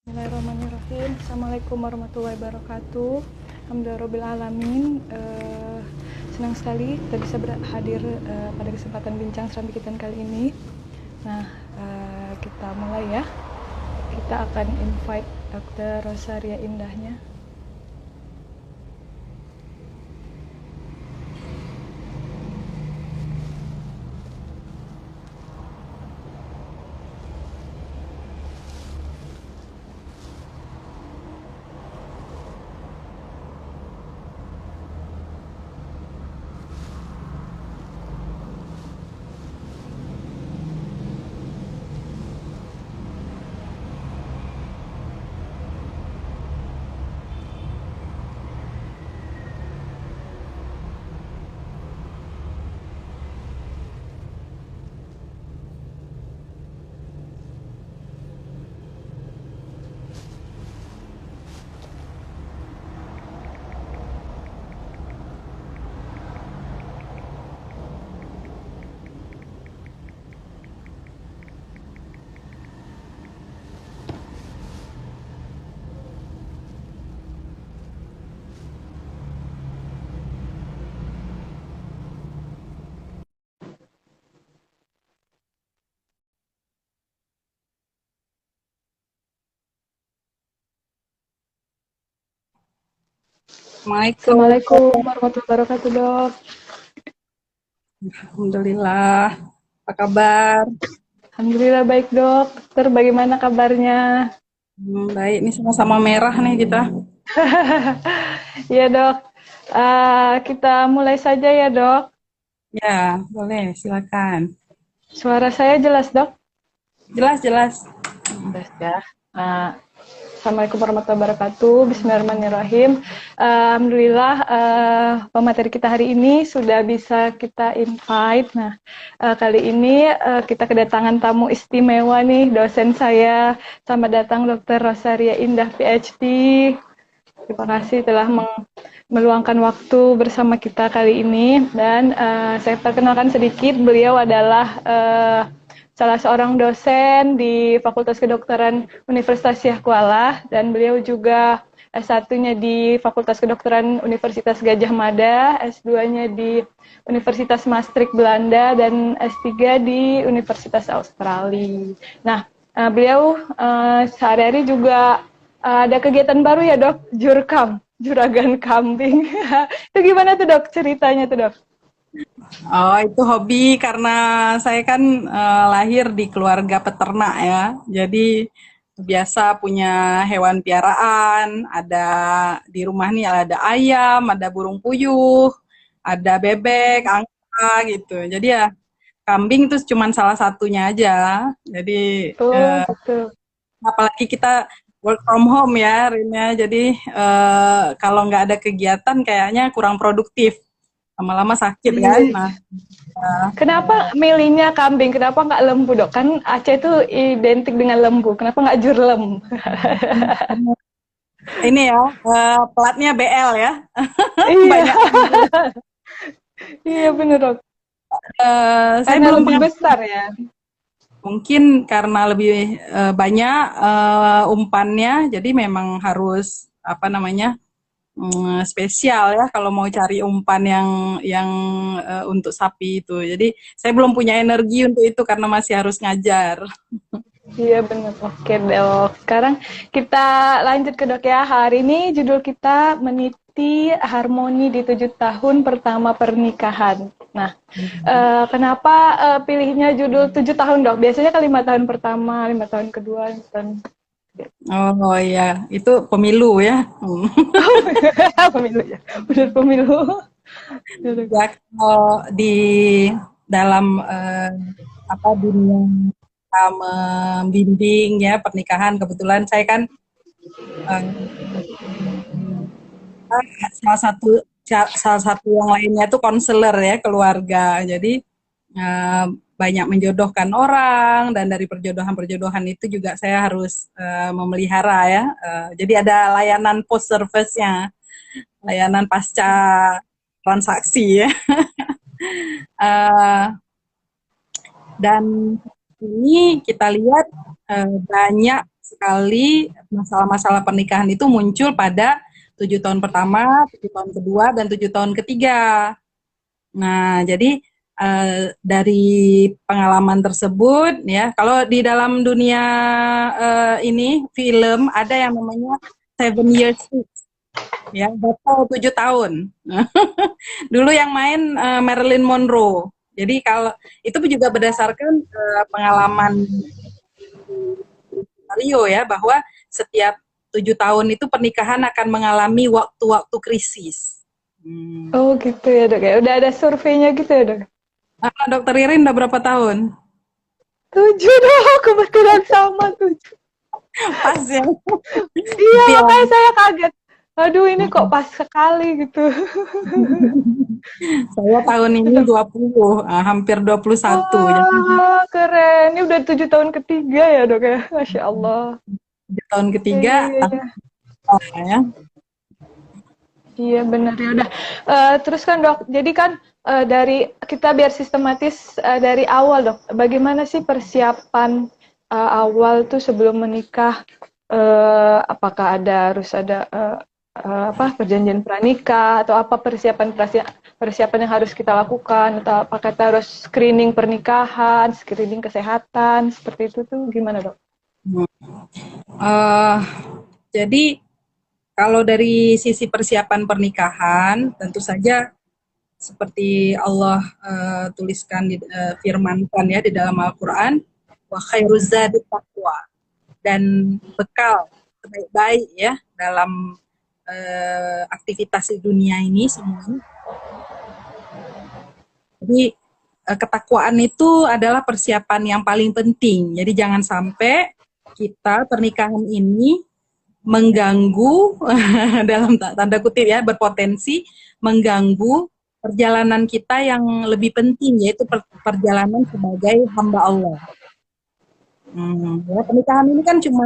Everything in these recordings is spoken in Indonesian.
Bismillahirrahmanirrahim. Assalamualaikum warahmatullahi wabarakatuh. Alhamdulillahirrahmanirrahim. Senang sekali kita bisa hadir pada kesempatan bincang serambi kita kali ini. Nah, kita mulai ya. Kita akan invite Dr. Rosaria Indahnya. Assalamualaikum. Assalamualaikum warahmatullahi wabarakatuh, Dok. Alhamdulillah. Apa kabar? Alhamdulillah baik, Dok. Dokter, bagaimana kabarnya? Baik, ini sama-sama merah nih kita. Iya, Dok. Kita mulai saja ya, Dok. Ya, boleh, silakan. Suara saya jelas, Dok? Jelas, jelas. Jelas ya. Uh, Assalamualaikum warahmatullahi wabarakatuh. Bismillahirrahmanirrahim. Alhamdulillah pemateri kita hari ini sudah bisa kita invite. Nah, kali ini kita kedatangan tamu istimewa nih, dosen saya. Selamat datang Dr. Rosaria Indah PhD. Terima kasih telah meluangkan waktu bersama kita kali ini. Dan saya perkenalkan sedikit, beliau adalah salah seorang dosen di Fakultas Kedokteran Universitas Syekh Kuala, dan beliau juga S1-nya di Fakultas Kedokteran Universitas Gadjah Mada, S2-nya di Universitas Maastricht Belanda, dan S3 di Universitas Australia. Nah, beliau sehari-hari juga ada kegiatan baru ya, Dok, Jurkam, juragan kambing. Itu gimana tuh, Dok, ceritanya tuh, Dok? Oh, itu hobi karena saya kan lahir di keluarga peternak ya. Jadi biasa punya hewan piaraan, ada di rumah nih ada ayam, ada burung puyuh, ada bebek, angsa gitu. Jadi ya kambing itu cuma salah satunya aja. Jadi Oh, eh, gitu. apalagi kita work from home ya, Rina. Jadi kalau nggak ada kegiatan kayaknya kurang produktif. Lama-lama sakit kan. Iya. Nah, Kenapa milihnya kambing? Kenapa nggak lembu, Dok? Kan Aceh itu identik dengan lembu. Kenapa nggak jurlem? ini ya pelatnya BL ya. Iya, Banyak kambing. iya bener, Dok. Saya Karena belum lebih pernah. besar ya. Mungkin karena lebih banyak umpannya, jadi memang harus apa namanya spesial ya kalau mau cari umpan yang untuk sapi itu. Jadi saya belum punya energi untuk itu karena masih harus ngajar. Iya bener. Oke, Dok. Sekarang kita lanjut ke Dok ya. Hari ini judul kita meniti harmoni di 7 tahun pertama pernikahan. Nah, kenapa pilihnya judul 7 tahun, Dok? Biasanya kan 5 tahun pertama, 5 tahun kedua, 5 tahun. Oh iya, itu pemilu ya. Pemilu ya, bener pemilu. Bener. Ya kalau di dalam apa dunia kita membimbing ya pernikahan, kebetulan saya kan eh, salah satu yang lainnya tuh konselor ya keluarga. Jadi eh, banyak menjodohkan orang dan dari perjodohan-perjodohan itu juga saya harus memelihara ya. Jadi ada layanan post service-nya, layanan pasca transaksi ya. Eh, dan ini kita lihat banyak sekali masalah-masalah pernikahan itu muncul pada 7 tahun pertama, 7 tahun kedua, dan 7 tahun ketiga. Nah, jadi dari pengalaman tersebut, ya, kalau di dalam dunia ini film ada yang namanya 7 years fix, ya, batal 7 tahun. Dulu yang main Marilyn Monroe. Jadi kalau itu juga berdasarkan pengalaman Mario, ya, bahwa setiap 7 tahun itu pernikahan akan mengalami waktu-waktu krisis. Oh gitu ya dok ya. Udah ada surveinya gitu ya dok. Dokter Irin udah berapa tahun? 7 dok, kebetulan sama 7. Pas ya. Iya, makanya saya kaget. Aduh, ini kok pas sekali gitu. Saya tahun ini 20, hampir 21. Wah, keren. Ini udah 7 tahun ketiga ya dok ya. Masya Allah. Di tahun ketiga, Iya, iya, iya. ya. Iya benar ya udah. Terus kan dok, jadi kan dari kita biar sistematis dari awal dok. Bagaimana sih persiapan awal tuh sebelum menikah? Apakah harus ada apa perjanjian pranikah atau apa persiapan yang harus kita lakukan atau apakah kita harus screening pernikahan, screening kesehatan seperti itu tuh gimana dok? Jadi kalau dari sisi persiapan pernikahan, tentu saja seperti Allah tuliskan firmankan ya di dalam Al-Quran, wa khairuz zadi taqwa, dan bekal terbaik ya dalam aktivitas di dunia ini semuanya. Jadi ketakwaan itu adalah persiapan yang paling penting. Jadi jangan sampai kita pernikahan ini mengganggu dalam tanda kutip ya, berpotensi mengganggu perjalanan kita yang lebih penting, yaitu perjalanan sebagai hamba Allah. Ya, pernikahan ini kan cuma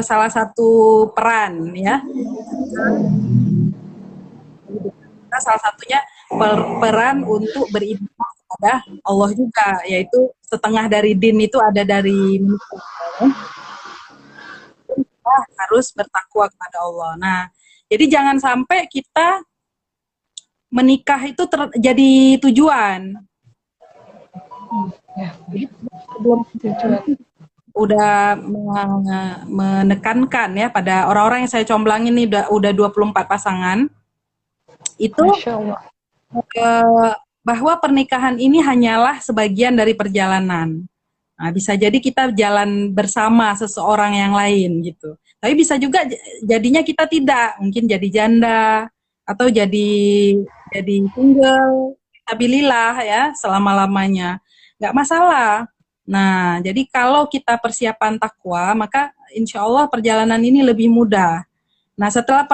salah satu peran ya. Salah satunya peran untuk beribadah kepada Allah juga, yaitu setengah dari din itu ada dari kita harus bertakwa kepada Allah. Nah, jadi jangan sampai kita menikah itu jadi tujuan. Jadi sebelum tujuan udah menekankan ya pada orang-orang yang saya comblangin ini udah 24 pasangan itu bahwa pernikahan ini hanyalah sebagian dari perjalanan. Nah, bisa jadi kita jalan bersama seseorang yang lain gitu. Tapi bisa juga jadinya kita tidak, mungkin jadi janda atau jadi single, stabilillah ya selama-lamanya. Nggak masalah. Nah, jadi kalau kita persiapan takwa, maka insya Allah perjalanan ini lebih mudah. Nah, setelah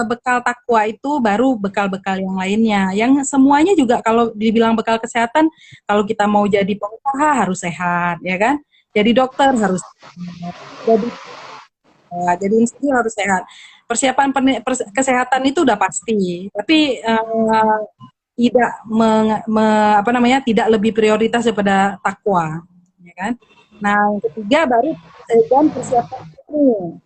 bekal takwa itu baru bekal-bekal yang lainnya. Yang semuanya juga kalau dibilang bekal kesehatan, kalau kita mau jadi pengusaha harus sehat, ya kan? Jadi dokter harus sehat. Jadi insinyur harus sehat. Persiapan kesehatan itu udah pasti, tapi tidak tidak lebih prioritas daripada takwa, ya kan? Nah, yang ketiga baru persiapan ilmu.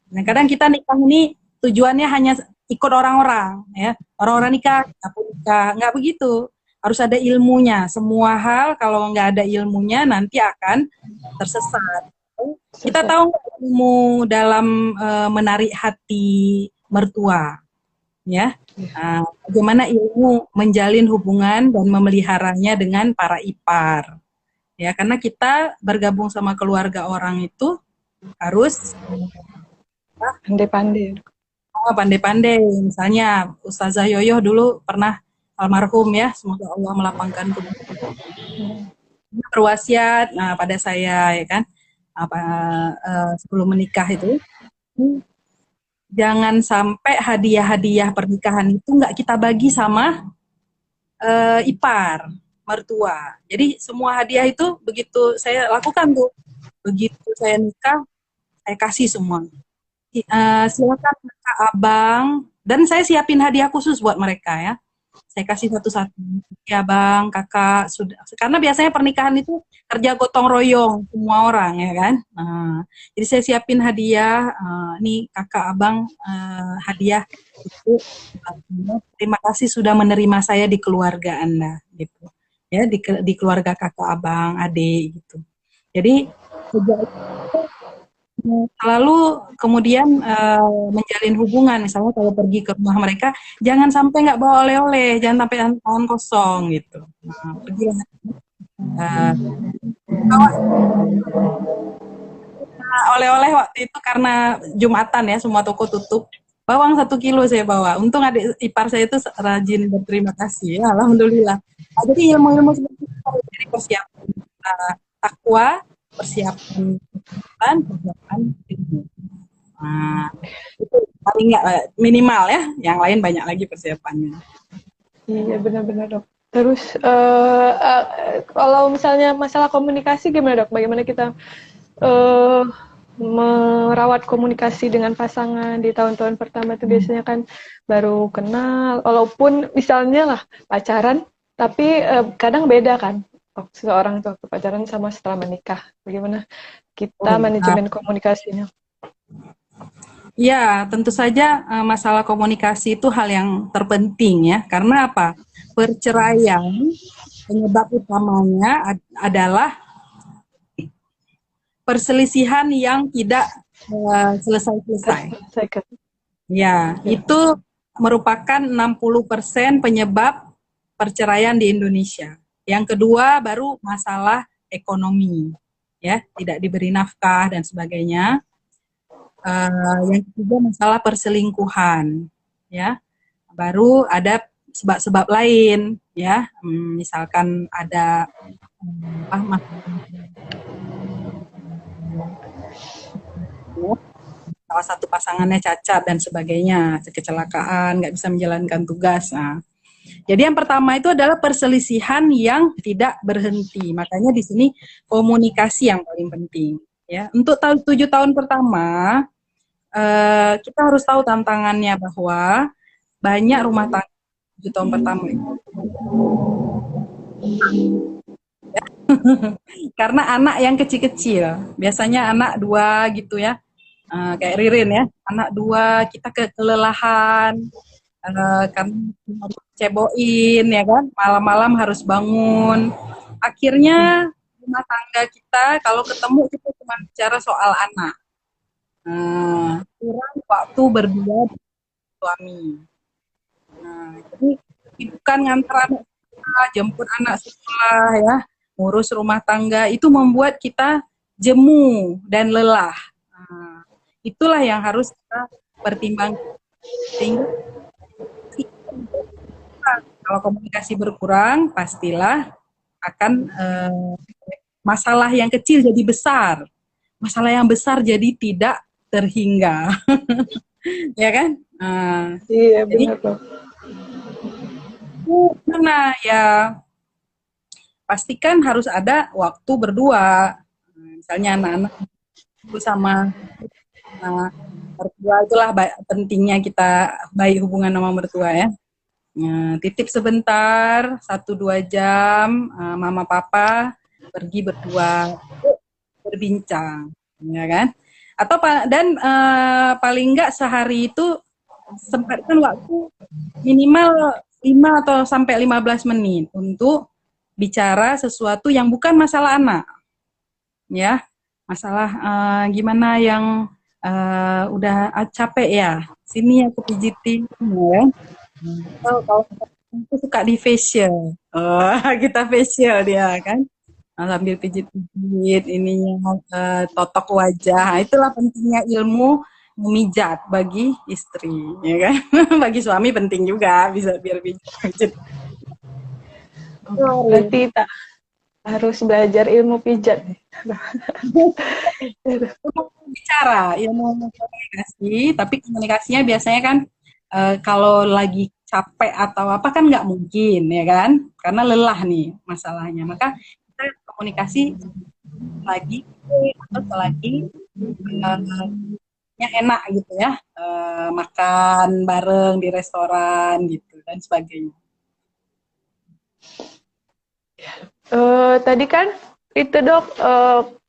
Nah, kadang kita nikah ini tujuannya hanya ikut orang-orang, ya. Orang-orang nikah, aku nikah, nggak begitu. Harus ada ilmunya. Semua hal kalau nggak ada ilmunya nanti akan tersesat. Kita tahu ilmu dalam menarik hati mertua, ya. Bagaimana ilmu menjalin hubungan dan memeliharanya dengan para ipar, ya. Karena kita bergabung sama keluarga orang itu harus pandai-pandai. Pandai-pandai. Misalnya Ustazah Yoyoh dulu pernah almarhum ya, semoga Allah melapangkan kuburnya. Berwasiat pada saya ya kan, sebelum menikah itu, jangan sampai hadiah-hadiah pernikahan itu nggak kita bagi sama ipar, mertua. Jadi semua hadiah itu begitu saya lakukan tuh, begitu saya nikah, saya kasih semua. Silakan kakak, abang, dan saya siapin hadiah khusus buat mereka ya. saya kasih satu-satu. Ya bang, kakak sudah. Karena biasanya pernikahan itu kerja gotong royong semua orang ya kan. Jadi saya siapin hadiah. Nih kakak abang hadiah itu. Terima kasih sudah menerima saya di keluarga Anda gitu. Ya di keluarga kakak abang, adik gitu. Jadi sejak lalu kemudian menjalin hubungan, misalnya kalau pergi ke rumah mereka jangan sampai nggak bawa oleh-oleh, jangan sampai tangan kosong gitu. Pergi bawa oleh-oleh waktu itu karena Jumatan ya, semua toko tutup. Bawang 1 kilo saya bawa. Untung adik ipar saya itu rajin berterima kasih. Ya, alhamdulillah. Jadi ilmu-ilmu seperti itu dari persiapan takwa, persiapan persiapan ilmu. Itu paling nggak minimal ya. Yang lain banyak lagi persiapannya. Iya benar-benar dok. Terus kalau misalnya masalah komunikasi gimana dok? Bagaimana kita merawat komunikasi dengan pasangan di tahun-tahun pertama itu biasanya kan baru kenal, walaupun misalnya lah pacaran, tapi kadang beda kan seseorang tuh pacaran sama setelah menikah. Bagaimana kita manajemen komunikasinya? Ya, tentu saja masalah komunikasi itu hal yang terpenting ya. Karena apa? Perceraian penyebab utamanya adalah perselisihan yang tidak selesai-selesai. Ya, itu merupakan 60% penyebab perceraian di Indonesia. Yang kedua baru masalah ekonomi, ya, tidak diberi nafkah dan sebagainya. Yang ketiga masalah perselingkuhan, ya. Baru ada sebab-sebab lain, ya. Misalkan ada salah satu pasangannya cacat dan sebagainya, kecelakaan, nggak bisa menjalankan tugas. Nah, jadi yang pertama itu adalah perselisihan yang tidak berhenti. Makanya di sini komunikasi yang paling penting. Ya, untuk 7 tahun pertama kita harus tahu tantangannya bahwa banyak rumah tangga 7 tahun pertama itu. Karena anak yang kecil-kecil, biasanya anak 2 gitu ya, kayak Ririn ya, anak 2 kita kelelahan, karena harus ceboin ya kan, malam-malam harus bangun. Akhirnya rumah tangga kita kalau ketemu kita cuma bicara soal anak. Kurang waktu berdua suami. Jadi bukan ngantar anak sekolah, jemput anak sekolah ya, ngurus rumah tangga itu membuat kita jemu dan lelah. Itulah yang harus kita pertimbangkan. Sehingga kalau komunikasi berkurang, pastilah akan masalah yang kecil jadi besar. Masalah yang besar jadi tidak terhingga. Ya kan? Iya, benar dong. Karena ya pastikan harus ada waktu berdua. Misalnya anak-anak sama mertua, itulah pentingnya kita baik hubungan sama mertua ya. Titip sebentar 1-2 jam, mama papa pergi berdua berbincang, ya kan? Atau paling enggak sehari itu sempatkan waktu minimal 5 atau sampai 15 menit untuk bicara sesuatu yang bukan masalah anak, ya, masalah gimana yang udah capek ya, sini aku pijitin, ya. Kalau aku suka di facial, kita facial dia kan, sambil pijit-pijit ininya, totok wajah. Nah, itulah pentingnya ilmu memijat bagi istri, ya kan? Bagi suami penting juga bisa biar pijit. Berarti tak harus belajar ilmu pijat. Bicara, ilmu komunikasi, tapi komunikasinya biasanya kan kalau lagi capek atau apa kan nggak mungkin, ya kan? Karena lelah nih masalahnya. Maka kita komunikasi lagi atau selagi yang enak gitu ya, makan bareng di restoran gitu dan sebagainya. Tadi kan itu dok,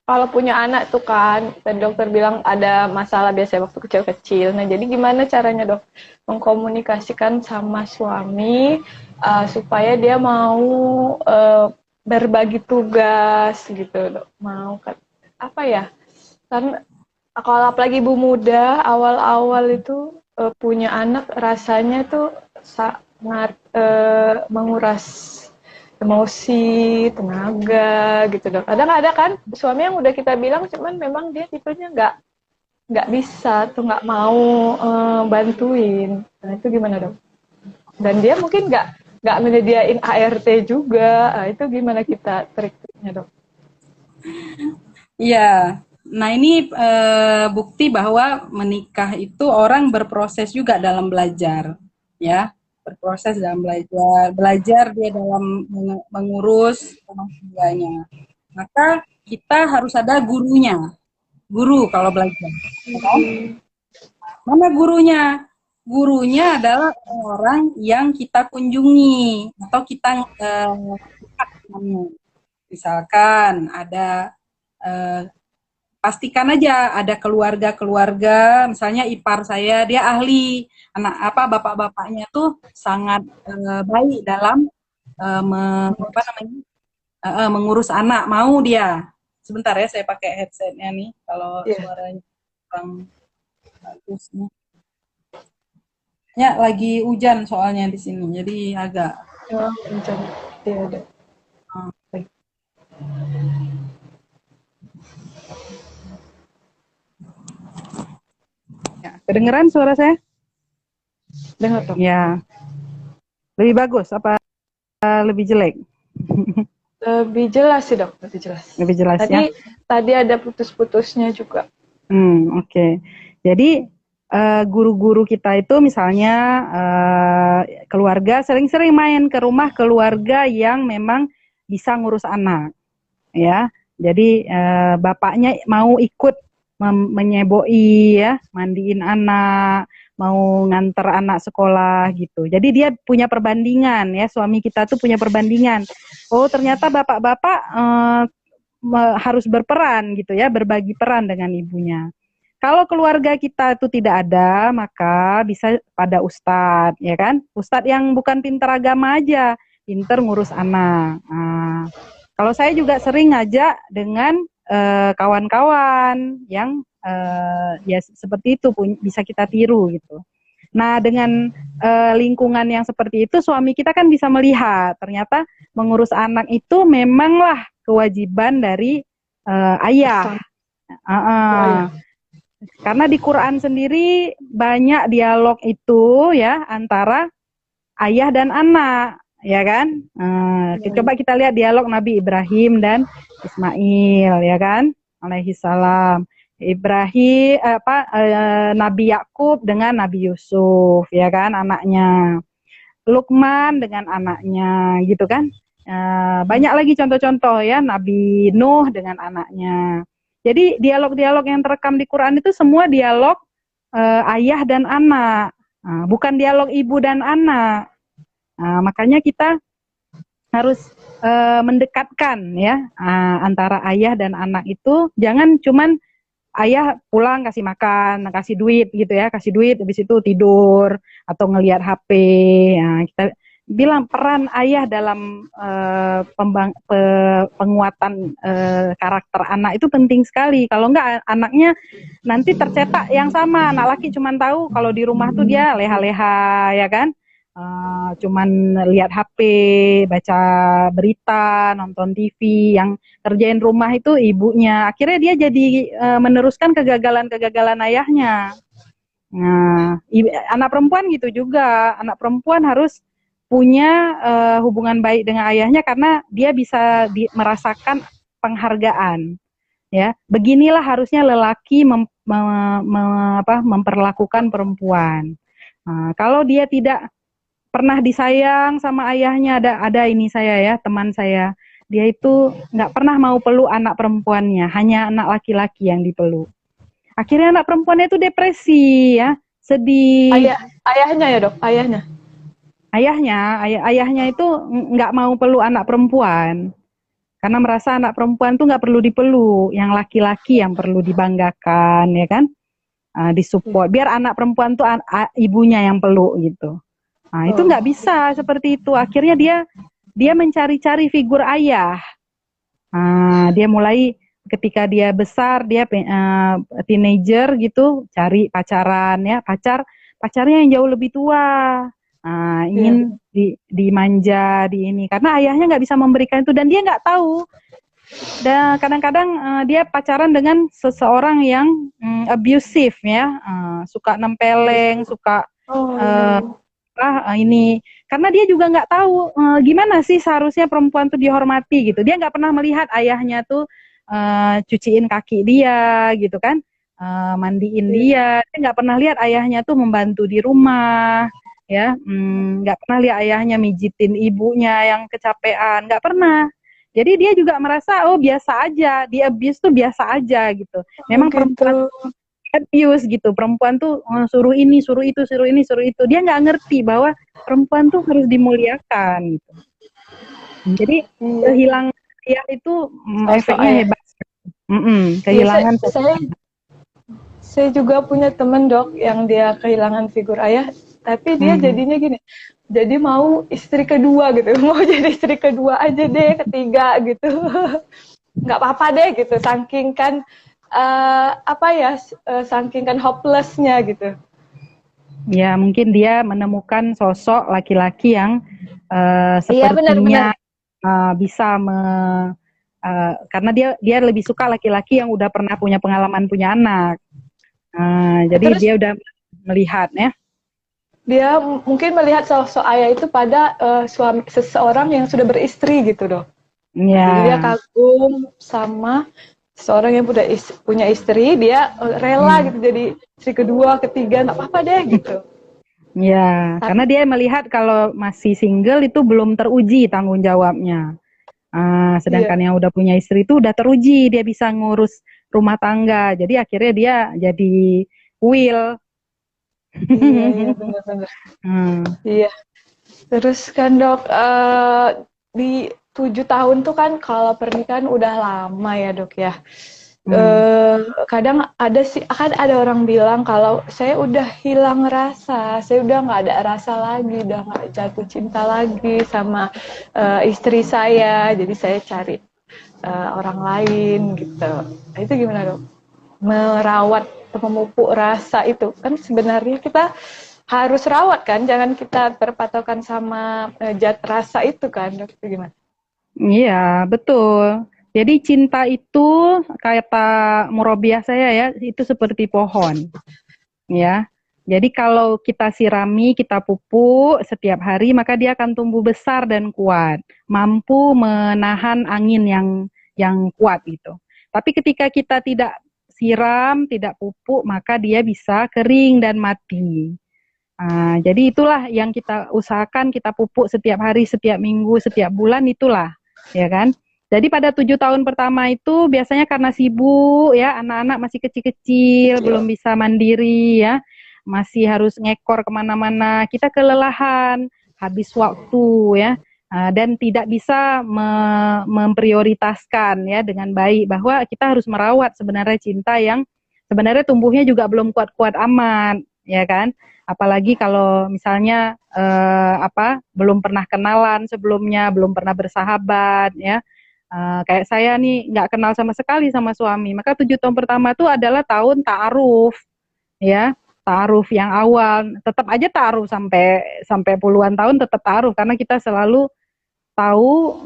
kalau punya anak tuh kan, tadi dokter bilang ada masalah biasanya waktu kecil-kecil. Nah jadi gimana caranya dok mengkomunikasikan sama suami supaya dia mau uh, berbagi tugas gitu dok, mau kan apa ya? Kan kalau apalagi ibu muda awal-awal itu punya anak rasanya tuh sangat menguras emosi, tenaga gitu dok. Kadang ada kan suami yang udah kita bilang cuman memang dia tipenya nggak bisa tuh nggak mau bantuin. Nah itu gimana dok? Dan dia mungkin nggak menyediain ART juga. Nah, itu gimana kita triknya dok? Iya. Nah, ini bukti bahwa menikah itu orang berproses juga dalam belajar, ya. Berproses dalam belajar, belajar dia dalam mengurus rumah tangganya. Maka kita harus ada gurunya, guru kalau belajar. Ya kan? Mana gurunya? Gurunya adalah orang yang kita kunjungi atau kita misalkan ada pastikan aja ada keluarga-keluarga, misalnya ipar saya dia ahli anak apa bapak-bapaknya tuh sangat baik dalam apa namanya mengurus anak, mau dia. Sebentar ya, saya pakai headsetnya nih kalau suaranya kurang bagus nih. Ya, lagi hujan soalnya di sini, jadi agak Hujan. Iya dok. ya. Kedengeran suara saya? Dengar dok. Ya. Lebih bagus apa lebih jelek? Lebih jelas sih dok, lebih jelas. Lebih jelas tadi, ya. Tadi ada putus-putusnya juga. Oke. Jadi guru-guru kita itu misalnya keluarga sering-sering main ke rumah keluarga yang memang bisa ngurus anak, ya. Jadi bapaknya mau ikut menyeboi, ya, mandiin anak, mau nganter anak sekolah gitu. Jadi dia punya perbandingan, ya, suami kita tuh punya perbandingan. Oh ternyata bapak-bapak harus berperan gitu ya, berbagi peran dengan ibunya. Kalau keluarga kita itu tidak ada, maka bisa pada ustadz, ya kan? Ustadz yang bukan pintar agama aja, pintar ngurus anak. Nah, kalau saya juga sering ngajak dengan kawan-kawan yang ya seperti itu bisa kita tiru gitu. Nah, dengan lingkungan yang seperti itu, suami kita kan bisa melihat ternyata mengurus anak itu memanglah kewajiban dari ayah. Karena di Quran sendiri banyak dialog itu ya antara ayah dan anak, ya kan? Coba kita lihat dialog Nabi Ibrahim dan Ismail, ya kan? Alaihi salam. Ibrahim Nabi Yakub dengan Nabi Yusuf, ya kan, anaknya. Lukman dengan anaknya, gitu kan? Banyak lagi contoh-contoh ya, Nabi Nuh dengan anaknya. Jadi dialog-dialog yang terekam di Quran itu semua dialog ayah dan anak, bukan dialog ibu dan anak. Makanya kita harus mendekatkan ya antara ayah dan anak itu. Jangan cuman ayah pulang kasih makan, kasih duit gitu ya, kasih duit habis itu tidur atau ngelihat HP. Nah, kita bilang peran ayah dalam penguatan karakter anak itu penting sekali. Kalau enggak anaknya nanti tercetak yang sama, anak laki cuman tahu kalau di rumah tuh dia leha-leha, ya kan? Cuman lihat HP, baca berita, nonton TV, yang kerjain rumah itu ibunya. Akhirnya dia jadi meneruskan kegagalan-kegagalan ayahnya. Nah, anak perempuan gitu juga. Anak perempuan harus punya hubungan baik dengan ayahnya karena dia bisa merasakan penghargaan. Ya, beginilah harusnya lelaki memperlakukan perempuan. Nah, kalau dia tidak pernah disayang sama ayahnya, ada ini saya ya, teman saya, dia itu nggak pernah mau peluk anak perempuannya, hanya anak laki-laki yang dipeluk. Akhirnya anak perempuannya itu depresi ya, sedih. Ayahnya ya dok, ayahnya. ayahnya itu nggak mau peluk anak perempuan karena merasa anak perempuan tuh nggak perlu dipeluk, yang laki-laki yang perlu dibanggakan, ya kan? Disupport. Biar anak perempuan tuh ibunya yang peluk gitu. Nah, itu nggak bisa seperti itu. Akhirnya dia mencari-cari figur ayah. Dia mulai ketika dia besar, dia teenager gitu, cari pacaran ya, pacarnya yang jauh lebih tua. Ingin dimanja di ini karena ayahnya nggak bisa memberikan itu dan dia nggak tahu. Dan kadang-kadang dia pacaran dengan seseorang yang abusive ya, suka nempeleng, suka ini karena dia juga nggak tahu gimana sih seharusnya perempuan tuh dihormati gitu. Dia nggak pernah melihat ayahnya tuh cuciin kaki dia gitu kan, mandiin dia nggak pernah lihat ayahnya tuh membantu di rumah ya, nggak pernah lihat ayahnya mijitin ibunya yang kecapean, nggak pernah. Jadi dia juga merasa biasa aja, di abuse tuh biasa aja gitu. Memang perempuan abuse gitu, perempuan tuh suruh ini, suruh itu, suruh ini, suruh itu. Dia nggak ngerti bahwa perempuan tuh harus dimuliakan gitu. Jadi kehilangan ayah itu efeknya hebat. Kehilangan. Saya juga punya temen dok yang dia kehilangan figur ayah, tapi dia jadinya gini, jadi mau istri kedua gitu, mau jadi istri kedua aja deh, ketiga gitu, nggak apa-apa deh gitu, saking kan saking kan hopelessnya gitu. Ya mungkin dia menemukan sosok laki-laki yang sepertinya bisa karena dia lebih suka laki-laki yang udah pernah punya pengalaman punya anak. Jadi terus, dia udah melihat ya. Dia mungkin melihat sosok ayah itu pada suami seseorang yang sudah beristri gitu dong. Jadi dia kagum sama seorang yang punya istri, dia rela gitu jadi istri kedua, ketiga, nggak apa-apa deh gitu. Ya, karena dia melihat kalau masih single itu belum teruji tanggung jawabnya. Sedangkan yang udah punya istri itu udah teruji, dia bisa ngurus rumah tangga. Jadi akhirnya dia jadi will. Iya, benar-benar. Iya. Terus kan dok, di 7 tahun tuh kan kalau pernikahan udah lama ya dok ya. Kadang ada orang bilang kalau saya udah hilang rasa, saya udah nggak ada rasa lagi, udah nggak jatuh cinta lagi sama istri saya, jadi saya cari orang lain gitu. Itu gimana dok? Merawat atau memupuk rasa itu kan sebenarnya kita harus rawat kan, jangan kita berpatokan sama zat rasa itu kan, dok, itu gimana? Iya, betul. Jadi cinta itu kata murabiah saya ya, itu seperti pohon. Ya. Jadi kalau kita sirami, kita pupuk setiap hari, maka dia akan tumbuh besar dan kuat, mampu menahan angin yang kuat gitu. Tapi ketika kita tidak siram, tidak pupuk, maka dia bisa kering dan mati. Jadi itulah yang kita usahakan, kita pupuk setiap hari, setiap minggu, setiap bulan, itulah, ya kan? Jadi pada 7 tahun pertama itu biasanya karena sibuk ya, anak-anak masih kecil-kecil, belum bisa mandiri ya, masih harus ngekor kemana-mana, kita kelelahan, habis waktu ya, dan tidak bisa memprioritaskan ya dengan baik bahwa kita harus merawat sebenarnya cinta yang sebenarnya tumbuhnya juga belum kuat-kuat amat, ya kan? Apalagi kalau misalnya belum pernah kenalan sebelumnya, belum pernah bersahabat ya. Kayak saya nih nggak kenal sama sekali sama suami, maka 7 tahun pertama itu adalah tahun ta'aruf ya, ta'aruf yang awal. Tetap aja ta'aruf sampai puluhan tahun, tetap ta'aruf karena kita selalu tahu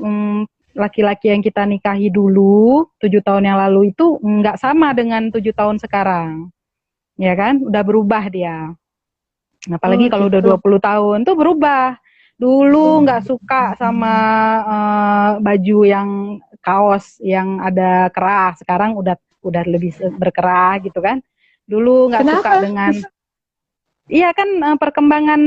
laki-laki yang kita nikahi dulu 7 tahun yang lalu itu nggak sama dengan 7 tahun sekarang, ya kan? Udah berubah dia. Apalagi kalau udah 20 tahun tuh berubah. Dulu nggak suka sama baju yang kaos yang ada kerah, sekarang udah lebih berkerah gitu kan. Dulu nggak suka dengan, iya kan, perkembangan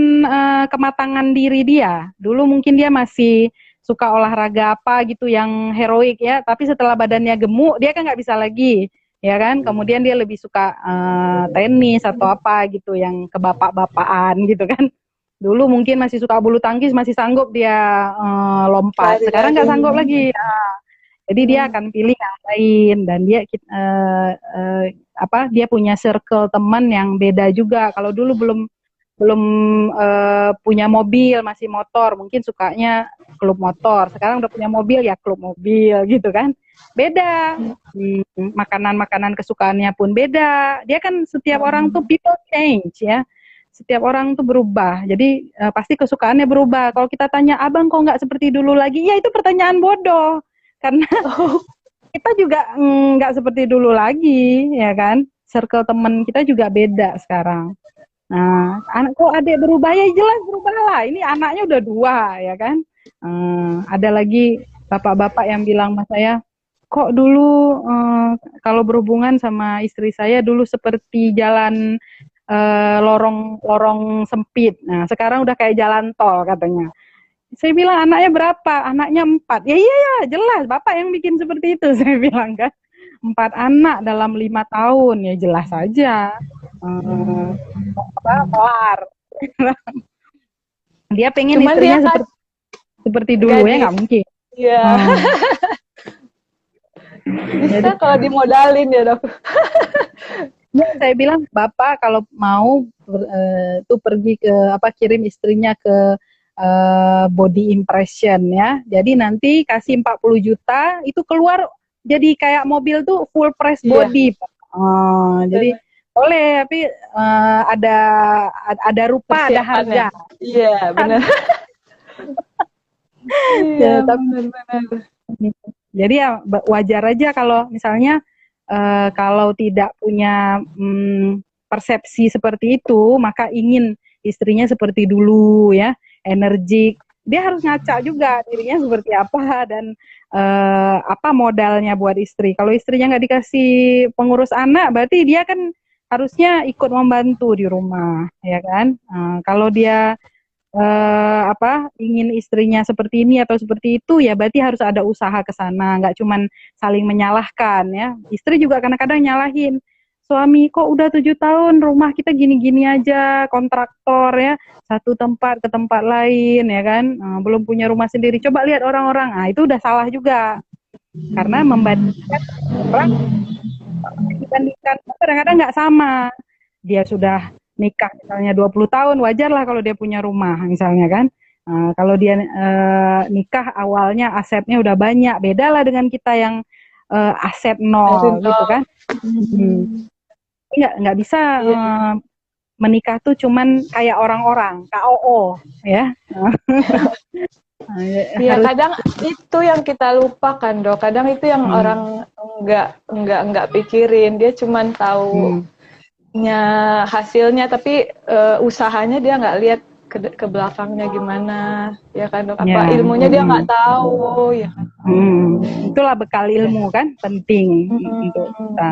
kematangan diri dia. Dulu mungkin dia masih suka olahraga apa gitu yang heroik ya, tapi setelah badannya gemuk dia kan nggak bisa lagi, ya kan. Kemudian dia lebih suka tenis atau apa gitu yang kebapak-bapakan gitu kan. Dulu mungkin masih suka bulu tangkis, masih sanggup dia lompat. Lari Sekarang nggak lagi. sanggup lagi. Nah, jadi dia akan pilih yang lain dan dia dia punya circle teman yang beda juga. Kalau dulu belum belum punya mobil, masih motor, mungkin sukanya klub motor. Sekarang udah punya mobil ya klub mobil gitu kan. Beda. Makanan-makanan kesukaannya pun beda. Dia kan setiap orang tuh people change ya. Setiap orang tuh berubah. Jadi pasti kesukaannya berubah. Kalau kita tanya, "Abang kok nggak seperti dulu lagi?" Ya itu pertanyaan bodoh. Karena kita juga nggak seperti dulu lagi, ya kan? Circle teman kita juga beda sekarang. Nah, kok adik berubah ya jelas berubah lah. Ini anaknya udah 2 ya kan. Ada lagi bapak-bapak yang bilang sama saya, kok dulu kalau berhubungan sama istri saya dulu seperti jalan lorong sempit. Nah, sekarang udah kayak jalan tol katanya. Saya bilang anaknya berapa? Anaknya 4. Ya iya ya, jelas bapak yang bikin seperti itu. Saya bilang kan. 4 anak dalam 5 tahun ya jelas saja. Kelar. Dia pengen Cuman istrinya dia seperti dulu ya nggak mungkin. Iya. Bisa kalau dimodalin ya dok. Ya, saya bilang bapak kalau mau tuh pergi ke kirim istrinya ke body impression ya. Jadi nanti kasih 40 juta itu keluar jadi kayak mobil tuh full press body. Jadi boleh tapi ada rupa, ada harga. Iya, benar. Iya, benar-benar. Jadi ya wajar aja kalau misalnya kalau tidak punya persepsi seperti itu, maka ingin istrinya seperti dulu ya, energik. Dia harus ngaca juga dirinya seperti apa dan apa modalnya buat istri. Kalau istrinya nggak dikasih pengurus anak, berarti dia kan harusnya ikut membantu di rumah, ya kan? Kalau dia ingin istrinya seperti ini atau seperti itu, ya berarti harus ada usaha ke sana, nggak cuman saling menyalahkan ya. Istri juga kadang-kadang nyalahin suami, kok udah 7 tahun rumah kita gini-gini aja, kontraktor ya, satu tempat ke tempat lain ya kan, belum punya rumah sendiri. Coba lihat orang-orang, itu udah salah juga. Karena membandingkan orang, dibandingkan kadang-kadang nggak sama. Dia sudah nikah misalnya 20 tahun, wajar lah kalau dia punya rumah misalnya kan. Kalau dia nikah awalnya asetnya udah banyak, beda lah dengan kita yang aset nol gitu kan. Nggak bisa menikah tuh cuman kayak orang-orang KOO ya. Ya kadang itu yang kita lupakan dok. Kadang itu yang orang nggak pikirin. Dia cuman tahu hasilnya, tapi usahanya dia nggak lihat ke belakangnya gimana, ya kan dok? Apa ilmunya dia nggak tahu, ya kan? Itulah bekal ilmu kan penting untuk kita.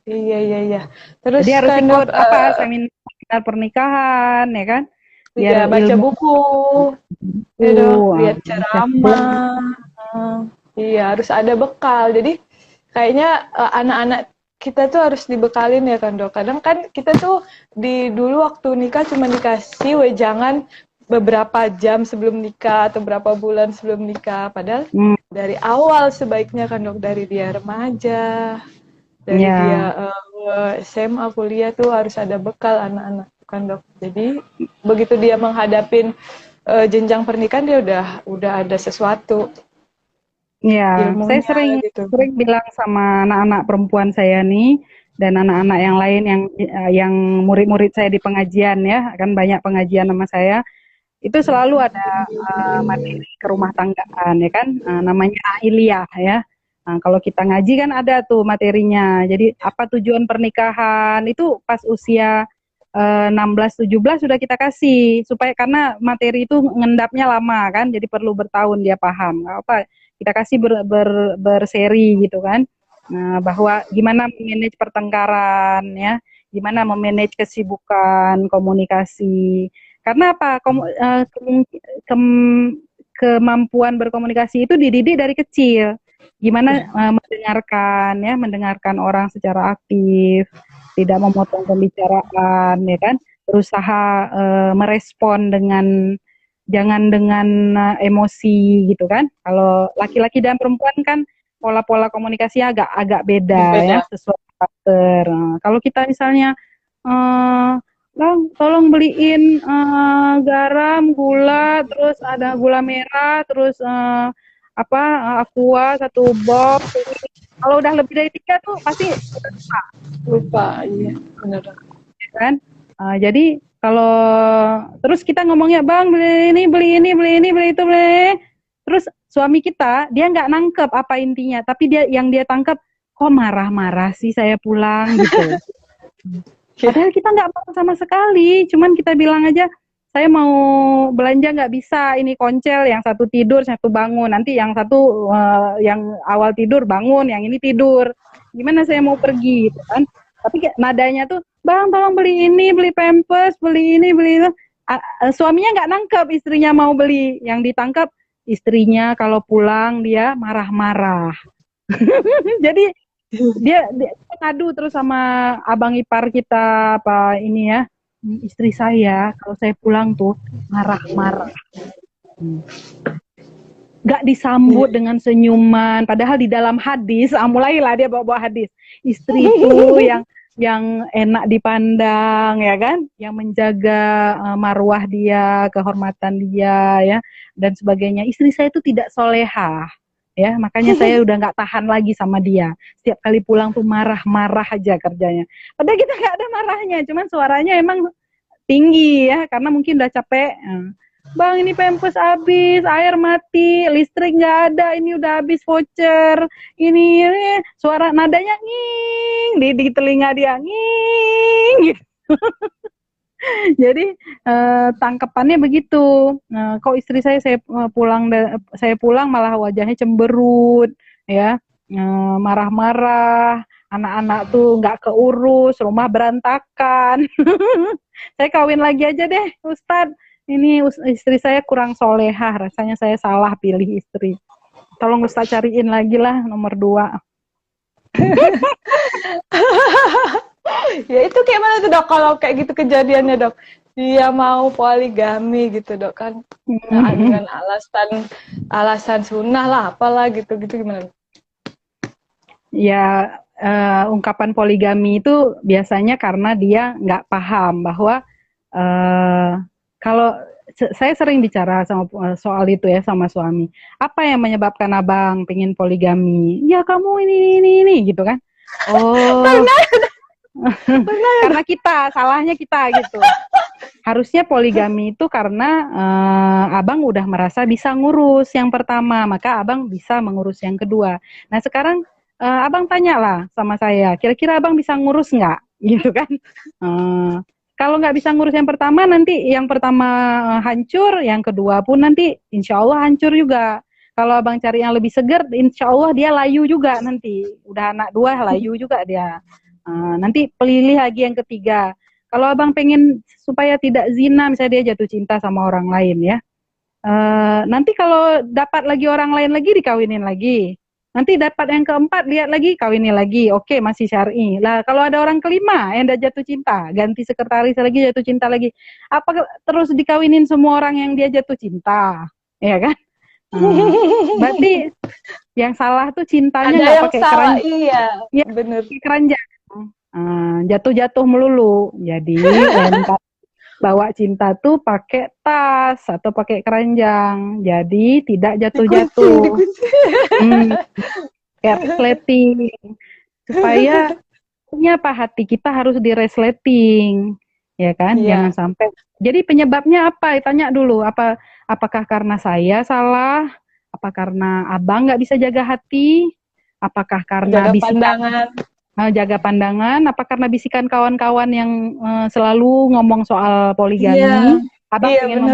Iya. Terus jadi harus kan, ikut seminar pernikahan, ya kan? Biar baca buku, ya dok, lihat ceramah. Iya, harus ada bekal. Jadi kayaknya anak-anak kita tuh harus dibekalin ya kan dok. Kadang kan kita tuh dulu waktu nikah cuma dikasih wejangan beberapa jam sebelum nikah atau berapa bulan sebelum nikah. Padahal dari awal sebaiknya kan dok, dari dia remaja, dari dia SMA, kuliah tuh harus ada bekal anak-anak kan dok. Jadi begitu dia menghadapin jenjang pernikahan, dia udah ada sesuatu. Ya, saya sering bilang sama anak-anak perempuan saya nih dan anak-anak yang lain yang murid-murid saya di pengajian ya, kan banyak pengajian sama saya. Itu selalu ada materi ke rumah tanggaan ya kan, namanya Ailiyah ya. Kalau kita ngaji kan ada tuh materinya. Jadi apa tujuan pernikahan itu pas usia 16-17 sudah kita kasih, supaya karena materi itu ngendapnya lama kan, jadi perlu bertahun dia paham. Kita kasih berseri gitu kan, bahwa gimana memanage pertengkaran ya, gimana memanage kesibukan, komunikasi. Karena apa? Kemampuan berkomunikasi itu dididik dari kecil. Gimana mendengarkan orang secara aktif, tidak memotong pembicaraan, ya kan? berusaha merespon dengan jangan dengan emosi gitu kan. Kalau laki-laki dan perempuan kan pola-pola komunikasinya agak beda ya, sesuai karakter. Nah, kalau kita misalnya Bang, tolong beliin garam, gula, terus ada gula merah, terus aqua 1 box. Kalau udah lebih dari 3 tuh pasti lupa, iya benar kan. Jadi kalau terus kita ngomongnya, Bang beli ini, beli ini, beli ini, beli itu, beli. Terus suami kita dia nggak nangkep apa intinya, tapi dia tangkap, kok marah-marah sih saya pulang gitu. Padahal kita nggak marah sama sekali, cuman kita bilang aja, saya mau belanja nggak bisa, ini koncel, yang satu tidur, satu bangun, nanti yang satu yang awal tidur bangun, yang ini tidur, gimana saya mau pergi gitu kan. Tapi nadanya tuh, Bang tolong beli ini, beli pampers, beli ini, beli itu. Suaminya nggak nangkep istrinya mau beli, yang ditangkap istrinya kalau pulang dia marah-marah. Jadi dia ngadu terus sama abang ipar kita, apa ini ya, istri saya kalau saya pulang tuh marah-marah. Gak disambut dengan senyuman, padahal di dalam hadis, mulailah dia bawa hadis, istri itu yang enak dipandang ya kan, yang menjaga marwah dia, kehormatan dia ya dan sebagainya. Istri saya itu tidak solehah ya, makanya saya udah nggak tahan lagi sama dia. Setiap kali pulang tuh marah-marah aja kerjanya. Padahal kita nggak ada marahnya, cuman suaranya emang tinggi ya, karena mungkin udah capek. Bang ini pampers habis, air mati, listrik nggak ada, ini udah habis voucher, ini suara nadanya nging di telinga dia nging gitu. Jadi tangkapannya begitu. Kok istri saya pulang malah wajahnya cemberut ya, marah-marah, anak-anak tuh nggak keurus, rumah berantakan. Saya kawin lagi aja deh Ustadz, ini istri saya kurang solehah, rasanya saya salah pilih istri, tolong Ustadz cariin lagi lah nomor 2. Ya itu kayak mana tuh dok, kalau kayak gitu kejadiannya dok, dia mau poligami gitu dok kan, dengan alasan sunnah lah apalah gitu gimana? Ya ungkapan poligami itu biasanya karena dia nggak paham bahwa kalau saya sering bicara soal itu ya sama suami, apa yang menyebabkan abang pengen poligami? Ya kamu ini gitu kan? Oh. Karena salahnya kita gitu. Harusnya poligami itu karena abang udah merasa bisa ngurus yang pertama, maka abang bisa mengurus yang kedua. Nah sekarang abang tanyalah sama saya, kira-kira abang bisa ngurus nggak? Gitu kan? Kalau nggak bisa ngurus yang pertama, nanti yang pertama hancur, yang kedua pun nanti insya Allah hancur juga. Kalau abang cari yang lebih seger, insya Allah dia layu juga nanti. Udah anak 2 layu juga dia. Nanti pilih lagi yang ketiga. Kalau abang pengen supaya tidak zina, misalnya dia jatuh cinta sama orang lain ya, nanti kalau dapat lagi orang lain lagi, dikawinin lagi. Nanti dapat yang keempat, lihat lagi, kawinin lagi. Oke, masih syar'i. Lah kalau ada orang kelima yang udah jatuh cinta, ganti sekretaris lagi, jatuh cinta lagi, apa terus dikawinin semua orang yang dia jatuh cinta, ya kan? Berarti yang salah tuh cintanya nggak pakai keranjang. Iya, ya, bener. Keranjang. Jatuh-jatuh melulu. Jadi bawa cinta tuh pakai tas atau pakai keranjang, jadi tidak jatuh-jatuh. Resleting supaya punya hati kita harus diresleting, ya kan? Jangan sampai. Jadi penyebabnya apa? Tanya dulu. Apakah karena saya salah? Apa karena abang nggak bisa jaga hati? Apakah karena jaga pandangan, apa karena bisikan kawan-kawan yang selalu ngomong soal poligami? Abang pengen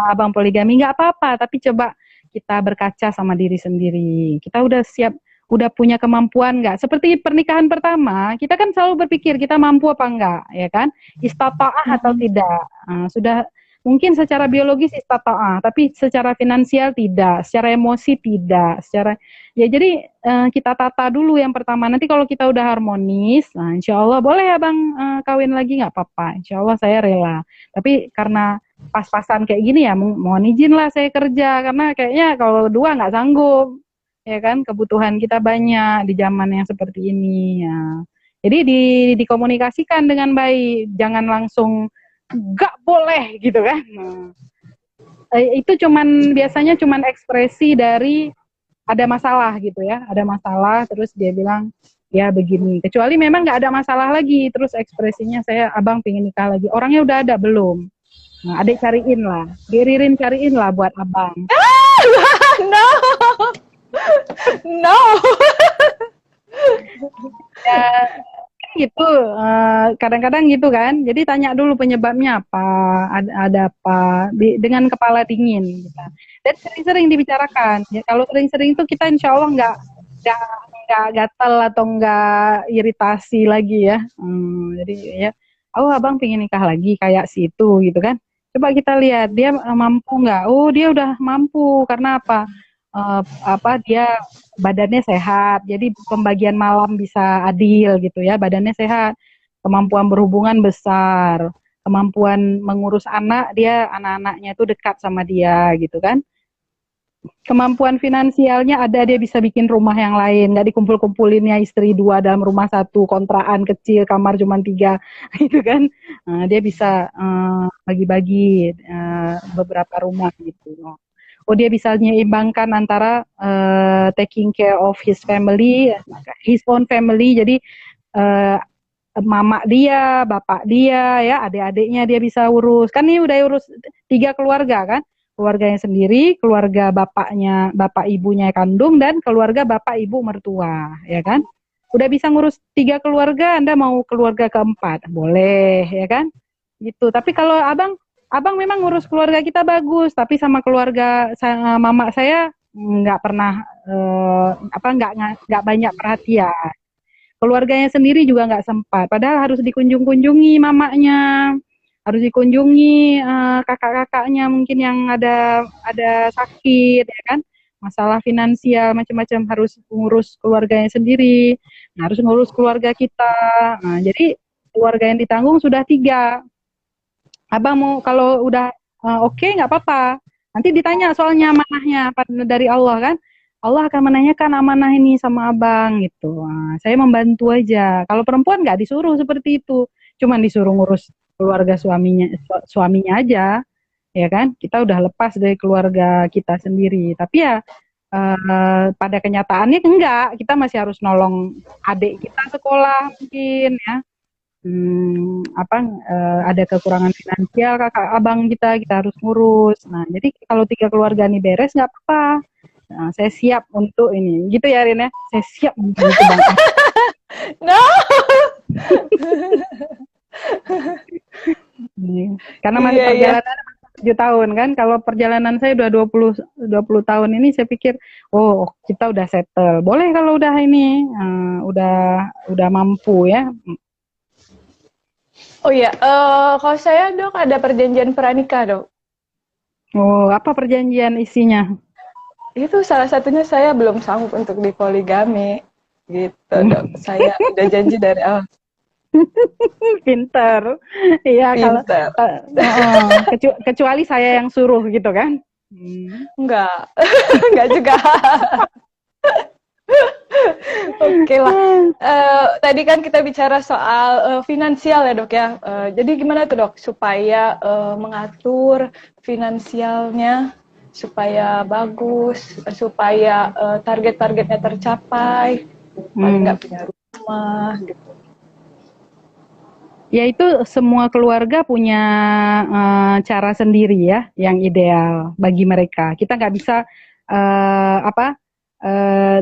abang poligami, nggak apa-apa, tapi coba kita berkaca sama diri sendiri. Kita udah siap, udah punya kemampuan nggak? Seperti pernikahan pertama, kita kan selalu berpikir kita mampu apa enggak, ya kan? Istata'ah atau tidak. Mungkin secara biologis istata'a, tapi secara finansial tidak, secara emosi tidak, secara ya jadi kita tata dulu yang pertama. Nanti kalau kita udah harmonis, nah insya Allah boleh abang kawin lagi nggak apa-apa. Insya Allah saya rela. Tapi karena pas-pasan kayak gini ya, mohon izin lah saya kerja karena kayaknya kalau dua nggak sanggup, ya kan? Kebutuhan kita banyak di zaman yang seperti ini. Ya. Jadi dikomunikasikan dengan baik, jangan langsung nggak boleh gitu kan. Itu biasanya cuman ekspresi dari ada masalah gitu ya, ada masalah terus dia bilang ya begini. Kecuali memang nggak ada masalah lagi, terus ekspresinya abang pengen nikah lagi. Orangnya udah ada belum? Nah, adik cariin lah, Ririn cariin lah buat abang. No, no. Ya, gitu, kadang-kadang gitu kan. Jadi tanya dulu penyebabnya apa, ada apa, dengan kepala dingin. Gitu. Dan sering-sering dibicarakan. Ya, kalau sering-sering itu kita insya Allah nggak gatal atau nggak iritasi lagi ya. Jadi ya, oh abang pengen nikah lagi kayak si itu gitu kan. Coba kita lihat dia mampu nggak? Oh dia udah mampu karena apa? Dia badannya sehat, jadi pembagian malam bisa adil gitu ya, badannya sehat, kemampuan berhubungan besar, kemampuan mengurus anak-anaknya itu dekat sama dia gitu kan, kemampuan finansialnya ada, dia bisa bikin rumah yang lain, nggak dikumpul-kumpulinnya istri dua dalam rumah satu, kontrakan kecil, kamar cuma 3 gitu kan, dia bisa bagi-bagi beberapa rumah gitu. Oh dia bisa menyeimbangkan antara taking care of his family, his own family, jadi mama dia, bapak dia, ya adik-adiknya dia bisa urus. Kan ini udah urus 3 keluarga kan, keluarganya sendiri, keluarga bapak ibunya kandung, dan keluarga bapak ibu mertua, ya kan. Udah bisa ngurus 3 keluarga, Anda mau keluarga keempat, boleh, ya kan. Gitu. Tapi kalau abang memang ngurus keluarga kita bagus, tapi sama keluarga mama saya nggak pernah nggak banyak perhatian. Keluarganya sendiri juga nggak sempat. Padahal harus dikunjungi mamanya, harus dikunjungi kakak-kakaknya mungkin yang ada sakit, ya kan? Masalah finansial macam-macam, harus ngurus keluarganya sendiri, harus ngurus keluarga kita. Nah, jadi keluarga yang ditanggung sudah 3. Abang mau kalau udah oke, nggak apa-apa. Nanti ditanya soalnya amanahnya dari Allah kan. Allah akan menanyakan amanah ini sama abang gitu. Nah, saya membantu aja. Kalau perempuan nggak disuruh seperti itu. Cuman disuruh ngurus keluarga suaminya aja. Ya kan? Kita udah lepas dari keluarga kita sendiri. Tapi ya pada kenyataannya enggak. Kita masih harus nolong adik kita sekolah mungkin ya. Ada kekurangan finansial kakak abang kita harus ngurus. Nah, jadi kalau 3 keluarga ini beres nggak apa-apa. Nah, saya siap untuk ini, gitu ya Rin ya. Saya siap untuk itu bang. No. Karena masih perjalanan 7 tahun kan. Kalau perjalanan saya udah 20 tahun ini, saya pikir, oh kita udah settle. Boleh kalau udah ini, udah mampu ya. Oh iya, kalau saya dok ada perjanjian pranikah dok. Oh, apa perjanjian isinya? Itu salah satunya saya belum sanggup untuk dipoligami, gitu dok. Saya udah janji dari awal. Pinter, iya kalau kecuali saya yang suruh gitu kan? Enggak, enggak juga. Oke lah. Tadi kan kita bicara soal finansial ya dok ya. Jadi gimana tuh dok supaya mengatur finansialnya supaya bagus, supaya target-targetnya tercapai, paling nggak punya rumah gitu. Ya itu semua keluarga punya cara sendiri ya yang ideal bagi mereka. Kita nggak bisa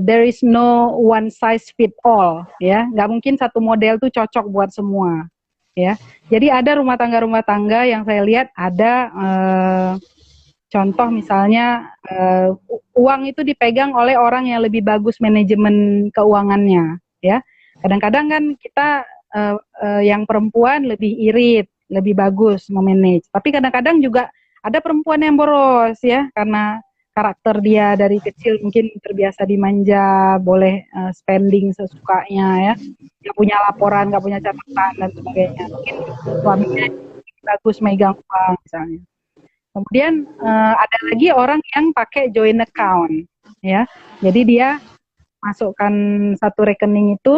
there is no one size fit all ya, nggak mungkin satu model tuh cocok buat semua ya. Jadi ada rumah tangga yang saya lihat ada contoh misalnya uang itu dipegang oleh orang yang lebih bagus manajemen keuangannya ya. Kadang-kadang kan kita yang perempuan lebih irit lebih bagus memanage. Tapi kadang-kadang juga ada perempuan yang boros ya, karena karakter dia dari kecil mungkin terbiasa dimanja, boleh spending sesukanya ya, nggak punya laporan, nggak punya catatan dan sebagainya. Mungkin suaminya bagus megang uang misalnya. Kemudian ada lagi orang yang pakai joint account ya. Jadi dia masukkan satu rekening itu,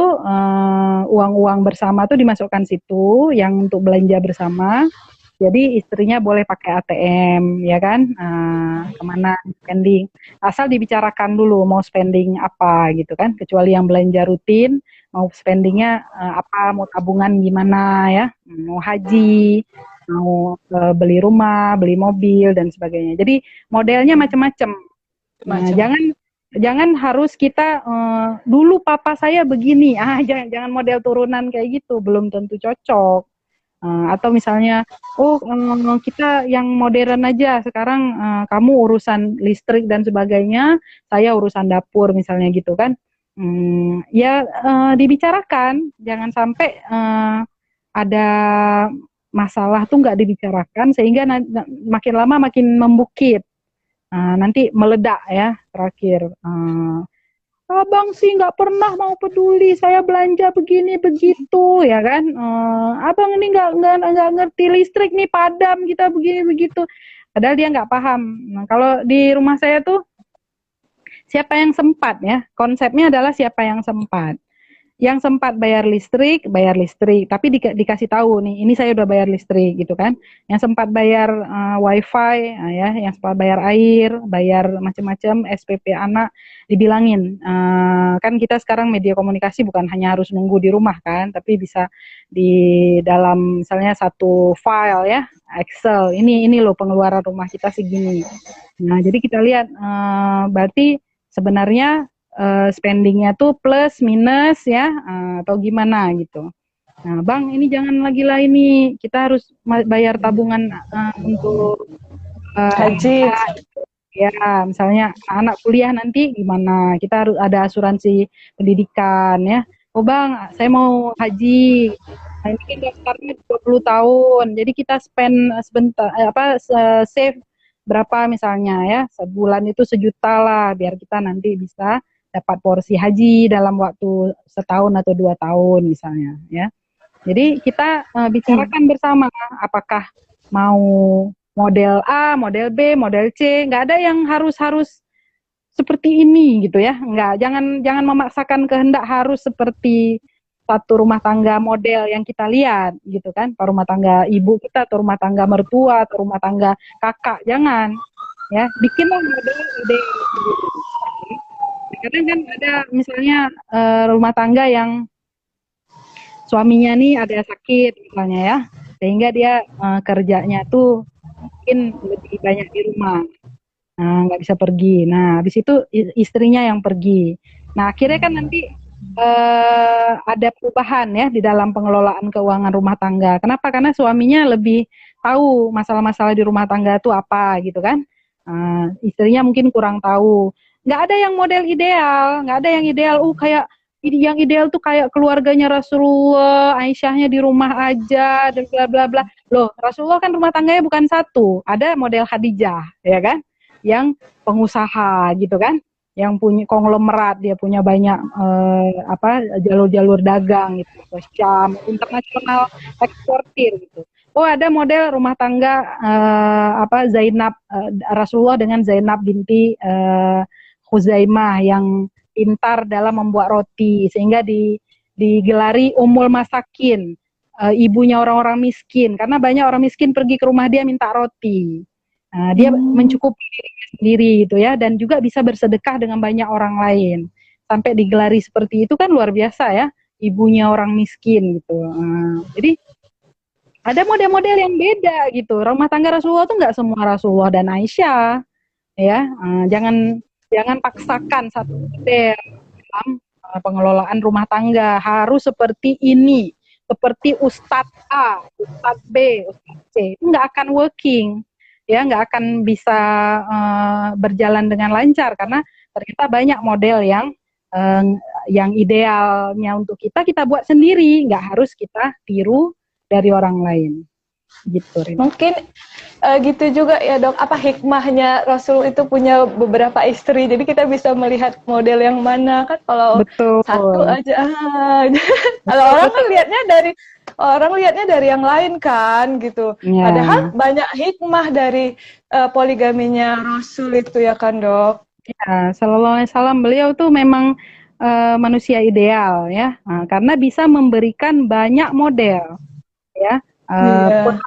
uang-uang bersama tuh dimasukkan situ yang untuk belanja bersama. Jadi istrinya boleh pakai ATM ya kan, kemana spending, asal dibicarakan dulu mau spending apa gitu kan, kecuali yang belanja rutin, mau spendingnya apa, mau tabungan gimana ya, mau haji, mau beli rumah, beli mobil dan sebagainya. Jadi modelnya macam-macam. Nah, jangan harus kita dulu papa saya begini, jangan model turunan kayak gitu, belum tentu cocok. Atau misalnya, kita yang modern aja sekarang, kamu urusan listrik dan sebagainya, saya urusan dapur misalnya gitu kan. Ya dibicarakan, jangan sampai ada masalah tuh nggak dibicarakan sehingga makin lama makin membukit. Nanti meledak ya terakhir. Abang sih nggak pernah mau peduli, saya belanja begini begitu ya kan. Abang ini nggak ngerti listrik nih, padam kita begini begitu. Padahal dia nggak paham. Nah, kalau di rumah saya tuh siapa yang sempat ya, konsepnya adalah siapa yang sempat. Yang sempat bayar listrik, tapi dikasih tahu nih, ini saya udah bayar listrik gitu kan. Yang sempat bayar wifi, ya, yang sempat bayar air, bayar macam-macam, SPP anak, dibilangin. Kan kita sekarang media komunikasi bukan hanya harus nunggu di rumah kan, tapi bisa di dalam misalnya satu file ya, Excel. Ini loh pengeluaran rumah kita segini. Nah, jadi kita lihat berarti sebenarnya spendingnya tuh plus minus ya, atau gimana gitu. Nah, Bang, ini jangan lagi-lah, ini kita harus bayar tabungan untuk haji. Ya, misalnya anak kuliah nanti gimana? Kita harus ada asuransi pendidikan ya. Oh Bang, saya mau haji. Nah, ini kan daftarnya 20 tahun. Jadi kita spend sebentar save berapa misalnya ya. Sebulan itu 1 juta lah, biar kita nanti bisa dapat porsi haji dalam waktu setahun atau 2 tahun misalnya ya. Jadi kita bicarakan bersama apakah mau model A, model B, model C, nggak ada yang harus seperti ini gitu ya. Nggak, jangan memaksakan kehendak harus seperti satu rumah tangga model yang kita lihat gitu kan, rumah tangga ibu kita atau rumah tangga mertua atau rumah tangga kakak, jangan ya, bikinlah model ide. Kadang kan ada misalnya rumah tangga yang suaminya nih ada sakit misalnya ya, sehingga dia kerjanya tuh mungkin lebih banyak di rumah, nggak bisa pergi. Nah, habis itu istrinya yang pergi. Nah, akhirnya kan nanti ada perubahan ya di dalam pengelolaan keuangan rumah tangga. Kenapa? Karena suaminya lebih tahu masalah-masalah di rumah tangga itu apa gitu kan. Istrinya mungkin kurang tahu. Nggak ada yang model ideal, nggak ada yang ideal. Kayak yang ideal tuh kayak keluarganya Rasulullah, Aisyahnya di rumah aja dan bla bla bla. Loh, Rasulullah kan rumah tangganya bukan satu. Ada model Khadijah, ya kan? Yang pengusaha gitu kan, yang punya konglomerat, dia punya banyak jalur-jalur dagang gitu, ke Syam, internasional eksportir gitu. Oh, ada model rumah tangga Zainab, Rasulullah dengan Zainab binti Khuzaimah yang pintar dalam membuat roti, sehingga digelari Ummul Masakin, ibunya orang-orang miskin, karena banyak orang miskin pergi ke rumah dia minta roti. Dia mencukupi dirinya sendiri gitu ya, dan juga bisa bersedekah dengan banyak orang lain. Sampai digelari seperti itu kan luar biasa ya, ibunya orang miskin gitu. Jadi ada model-model yang beda gitu. Rumah tangga Rasulullah tuh nggak semua Rasulullah dan Aisyah ya. Jangan paksakan satu model dalam pengelolaan rumah tangga harus seperti ini, seperti Ustadz A, Ustadz B, Ustadz C. Itu nggak akan working, ya, nggak akan bisa berjalan dengan lancar karena ternyata banyak model yang idealnya untuk kita buat sendiri, nggak harus kita tiru dari orang lain. gitu, Rin. Mungkin gitu juga ya dok, apa hikmahnya Rasul itu punya beberapa istri, jadi kita bisa melihat model yang mana kan, kalau Betul. satu aja kalau Betul, orang kan betul. lihatnya dari yang lain kan gitu, Ya. padahal banyak hikmah dari poligaminya Rasul itu ya kan dok. Ya, Sallallahu Alaihi Wasallam, beliau tuh memang manusia ideal ya. Nah, karena bisa memberikan banyak model ya. Iya.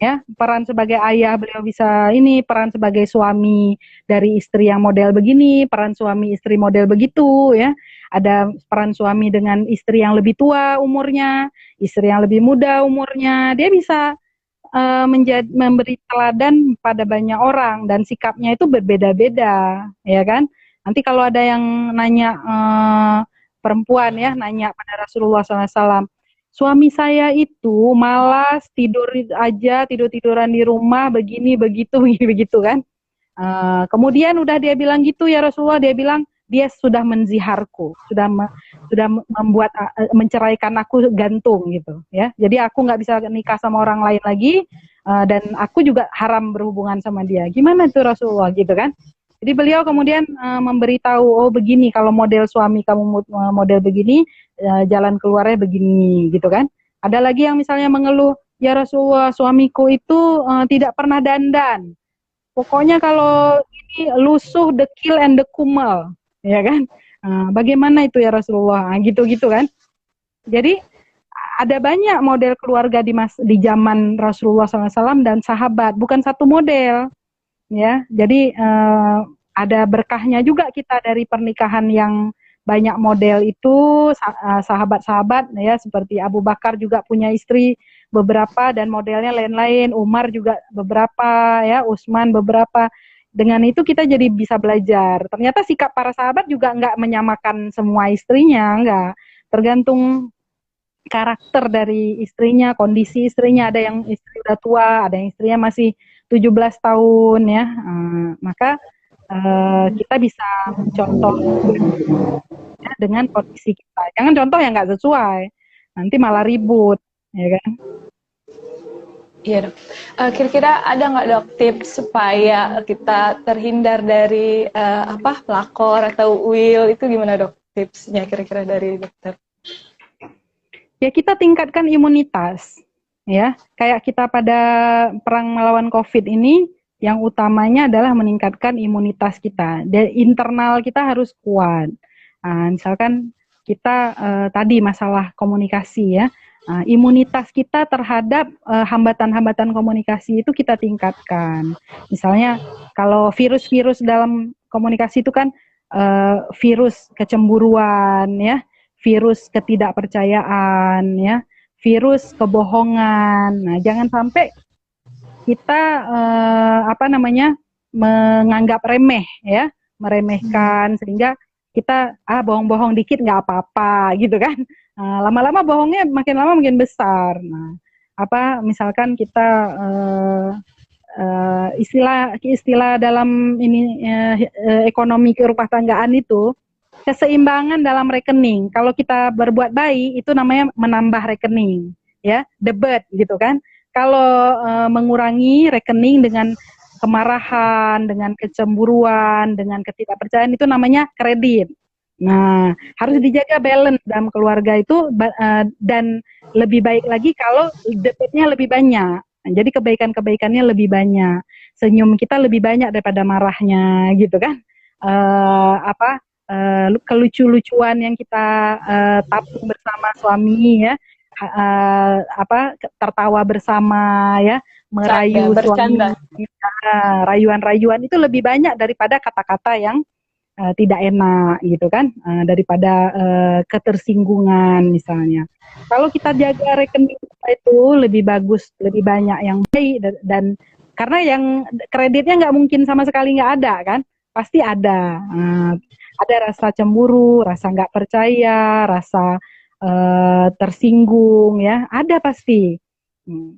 Ya, peran sebagai ayah beliau bisa ini, peran sebagai suami dari istri yang model begini, peran suami istri model begitu ya. Ada peran suami dengan istri yang lebih tua umurnya, istri yang lebih muda umurnya. Dia bisa memberi teladan pada banyak orang dan sikapnya itu berbeda-beda, ya kan? Nanti kalau ada yang nanya perempuan ya, nanya pada Rasulullah SAW, suami saya itu malas tidur aja, tiduran di rumah begini begitu begini begitu kan. Kemudian udah dia bilang gitu ya Rasulullah, dia bilang dia sudah menziharku, sudah membuat menceraikan aku gantung gitu ya. Jadi aku nggak bisa nikah sama orang lain lagi dan aku juga haram berhubungan sama dia. Gimana tuh Rasulullah gitu kan? Jadi beliau kemudian memberitahu, oh begini kalau model suami kamu model begini, jalan keluarnya begini gitu kan. Ada lagi yang misalnya mengeluh, ya Rasulullah suamiku itu tidak pernah dandan. Pokoknya kalau ini lusuh, dekil, and kumel, ya kan? Bagaimana itu ya Rasulullah? Gitu-gitu kan? Jadi ada banyak model keluarga di zaman Rasulullah SAW dan sahabat, bukan satu model, ya. Jadi ada berkahnya juga kita dari pernikahan yang banyak model itu, sahabat-sahabat, ya, seperti Abu Bakar juga punya istri beberapa dan modelnya lain-lain, Umar juga beberapa, ya, Utsman beberapa. Dengan itu kita jadi bisa belajar. Ternyata sikap para sahabat juga nggak menyamakan semua istrinya, nggak. Tergantung karakter dari istrinya, kondisi istrinya. Ada yang istri udah tua, ada yang istrinya masih 17 tahun, ya. Maka kita bisa contoh ya, dengan kondisi kita. Jangan contoh yang nggak sesuai, nanti malah ribut, ya kan? Iya dok. Kira-kira ada nggak dok tips supaya kita terhindar dari pelakor atau uil, itu gimana dok tipsnya kira-kira dari dokter? Ya kita tingkatkan imunitas, ya. Kayak kita pada perang melawan COVID ini, yang utamanya adalah meningkatkan imunitas kita. Dan internal kita harus kuat. Misalkan kita tadi masalah komunikasi ya. Imunitas kita terhadap hambatan-hambatan komunikasi itu kita tingkatkan. Misalnya kalau virus-virus dalam komunikasi itu kan virus kecemburuan ya, virus ketidakpercayaan ya, virus kebohongan. Nah, jangan sampai kita menganggap remeh ya, meremehkan sehingga kita bohong-bohong dikit nggak apa-apa gitu kan. Lama-lama bohongnya makin lama makin besar. Nah, misalkan kita istilah dalam ini ekonomi rumah tanggaan itu keseimbangan dalam rekening. Kalau kita berbuat baik itu namanya menambah rekening, ya, debit gitu kan. Kalau mengurangi rekening dengan kemarahan, dengan kecemburuan, dengan ketidakpercayaan itu namanya kredit. Nah, harus dijaga balance dalam keluarga itu dan lebih baik lagi kalau debitnya lebih banyak. Nah, jadi kebaikan-kebaikannya lebih banyak. Senyum kita lebih banyak daripada marahnya gitu kan. Kelucu-lucuan yang kita tabung bersama suami ya, tertawa bersama ya, merayu suami, rayuan-rayuan itu lebih banyak daripada kata-kata yang tidak enak gitu kan, daripada ketersinggungan misalnya. Kalau kita jaga rekening kita itu lebih bagus, lebih banyak yang baik, dan karena yang kreditnya nggak mungkin sama sekali nggak ada kan, pasti ada. Ada rasa cemburu, rasa nggak percaya, rasa tersinggung ya, ada pasti.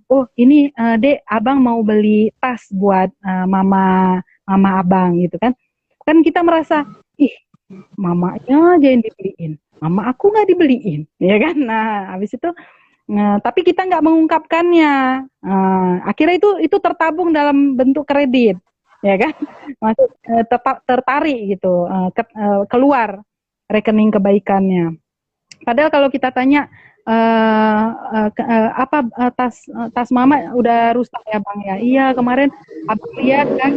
Oh ini dek, abang mau beli tas buat mama abang gitu kan. Kan kita merasa, ih mamanya aja yang dibeliin, mama aku nggak dibeliin, ya kan. Nah habis itu Nah, tapi kita nggak mengungkapkannya. Akhirnya itu tertabung dalam bentuk kredit, ya kan? Masuk tertarik gitu, keluar rekening kebaikannya. Padahal kalau kita tanya tas mama udah rusak ya bang ya? Iya kemarin abang lihat kan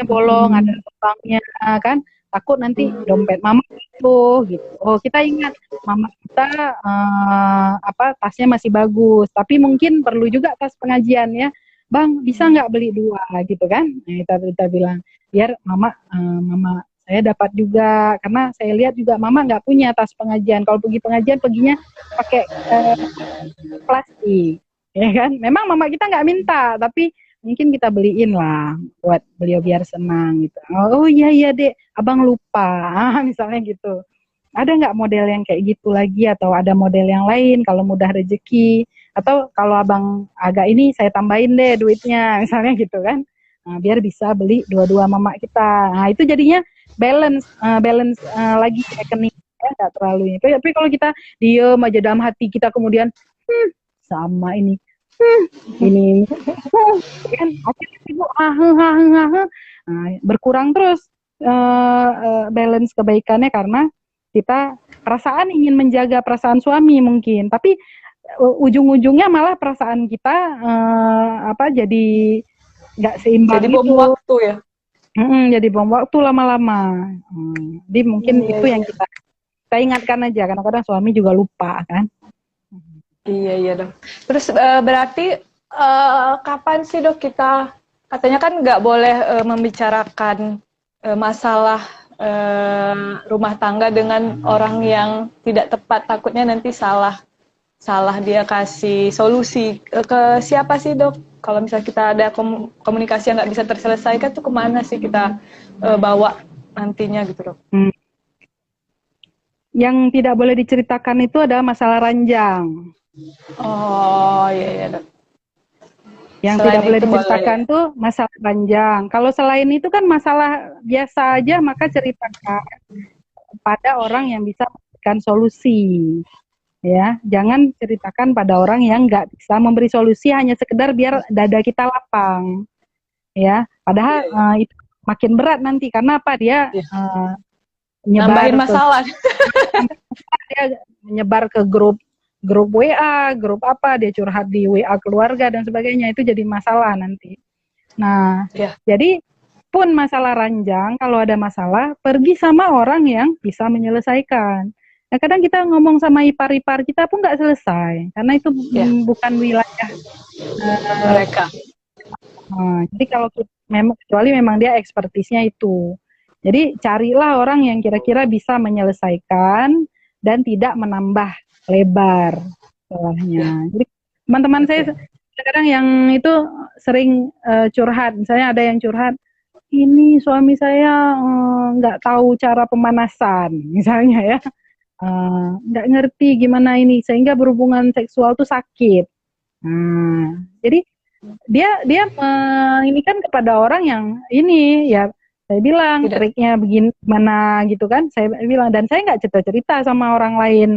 bolong, ada lubangnya kan, takut nanti dompet mama itu gitu. Oh kita ingat mama kita tasnya masih bagus, tapi mungkin perlu juga tas pengajian ya, bang bisa nggak beli 2 gitu kan? Nah, kita bilang biar mama saya dapat juga, karena saya lihat juga mama nggak punya tas pengajian. Kalau pergi pengajian perginya pakai plastik, ya kan? Memang mama kita nggak minta, tapi mungkin kita beliin lah buat beliau biar senang gitu. Oh iya dek, abang lupa, misalnya gitu. Ada nggak model yang kayak gitu lagi, atau ada model yang lain kalau mudah rezeki, atau kalau abang agak ini saya tambahin deh duitnya, misalnya gitu kan? Nah, biar bisa beli dua-dua mama kita. Nah itu jadinya balance lagi rekening ya, nggak terlalu ini. Tapi kalau kita diem aja dalam hati kita, kemudian sama ini kan akhirnya ibu berkurang terus balance kebaikannya, karena kita perasaan ingin menjaga perasaan suami mungkin, tapi ujung-ujungnya malah perasaan kita jadi nggak seimbang, jadi bom gitu. waktu ya. Jadi bom waktu lama-lama. Jadi mungkin itu yang kita ingatkan aja, kadang-kadang suami juga lupa kan. Iya dok. Terus berarti kapan sih dok kita, katanya kan nggak boleh membicarakan masalah rumah tangga dengan orang yang tidak tepat, takutnya nanti salah dia kasih solusi. Ke siapa sih dok? Kalau misalnya kita ada komunikasi yang nggak bisa terselesaikan tuh kemana sih kita bawa nantinya gitu dok? Yang tidak boleh diceritakan itu adalah masalah ranjang. Oh iya dok. Yang Selain tidak boleh itu diceritakan boleh. tuh masalah ranjang. Kalau selain itu kan masalah biasa aja, maka ceritakan pada orang yang bisa memberikan solusi. Ya, jangan ceritakan pada orang yang nggak bisa memberi solusi, hanya sekedar biar dada kita lapang. Ya, padahal itu makin berat nanti, karena apa? Dia nambahin masalah. Dia menyebar ke grup WA, grup apa, dia curhat di WA keluarga dan sebagainya, itu jadi masalah nanti. Nah, jadi pun masalah ranjang, kalau ada masalah, pergi sama orang yang bisa menyelesaikan. Nah, kadang kita ngomong sama ipar-ipar kita pun nggak selesai, karena itu bukan wilayah mereka. Jadi kalau kecuali memang dia ekspertisnya itu. Jadi carilah orang yang kira-kira bisa menyelesaikan dan tidak menambah lebar salahnya. Jadi teman-teman saya kadang yang itu sering curhat, misalnya ada yang curhat, ini suami saya nggak tahu cara pemanasan, misalnya ya, nggak ngerti gimana ini sehingga berhubungan seksual tuh sakit. Jadi dia ini kan kepada orang yang ini ya, saya bilang triknya begini mana gitu kan, saya bilang, dan saya nggak cerita sama orang lain,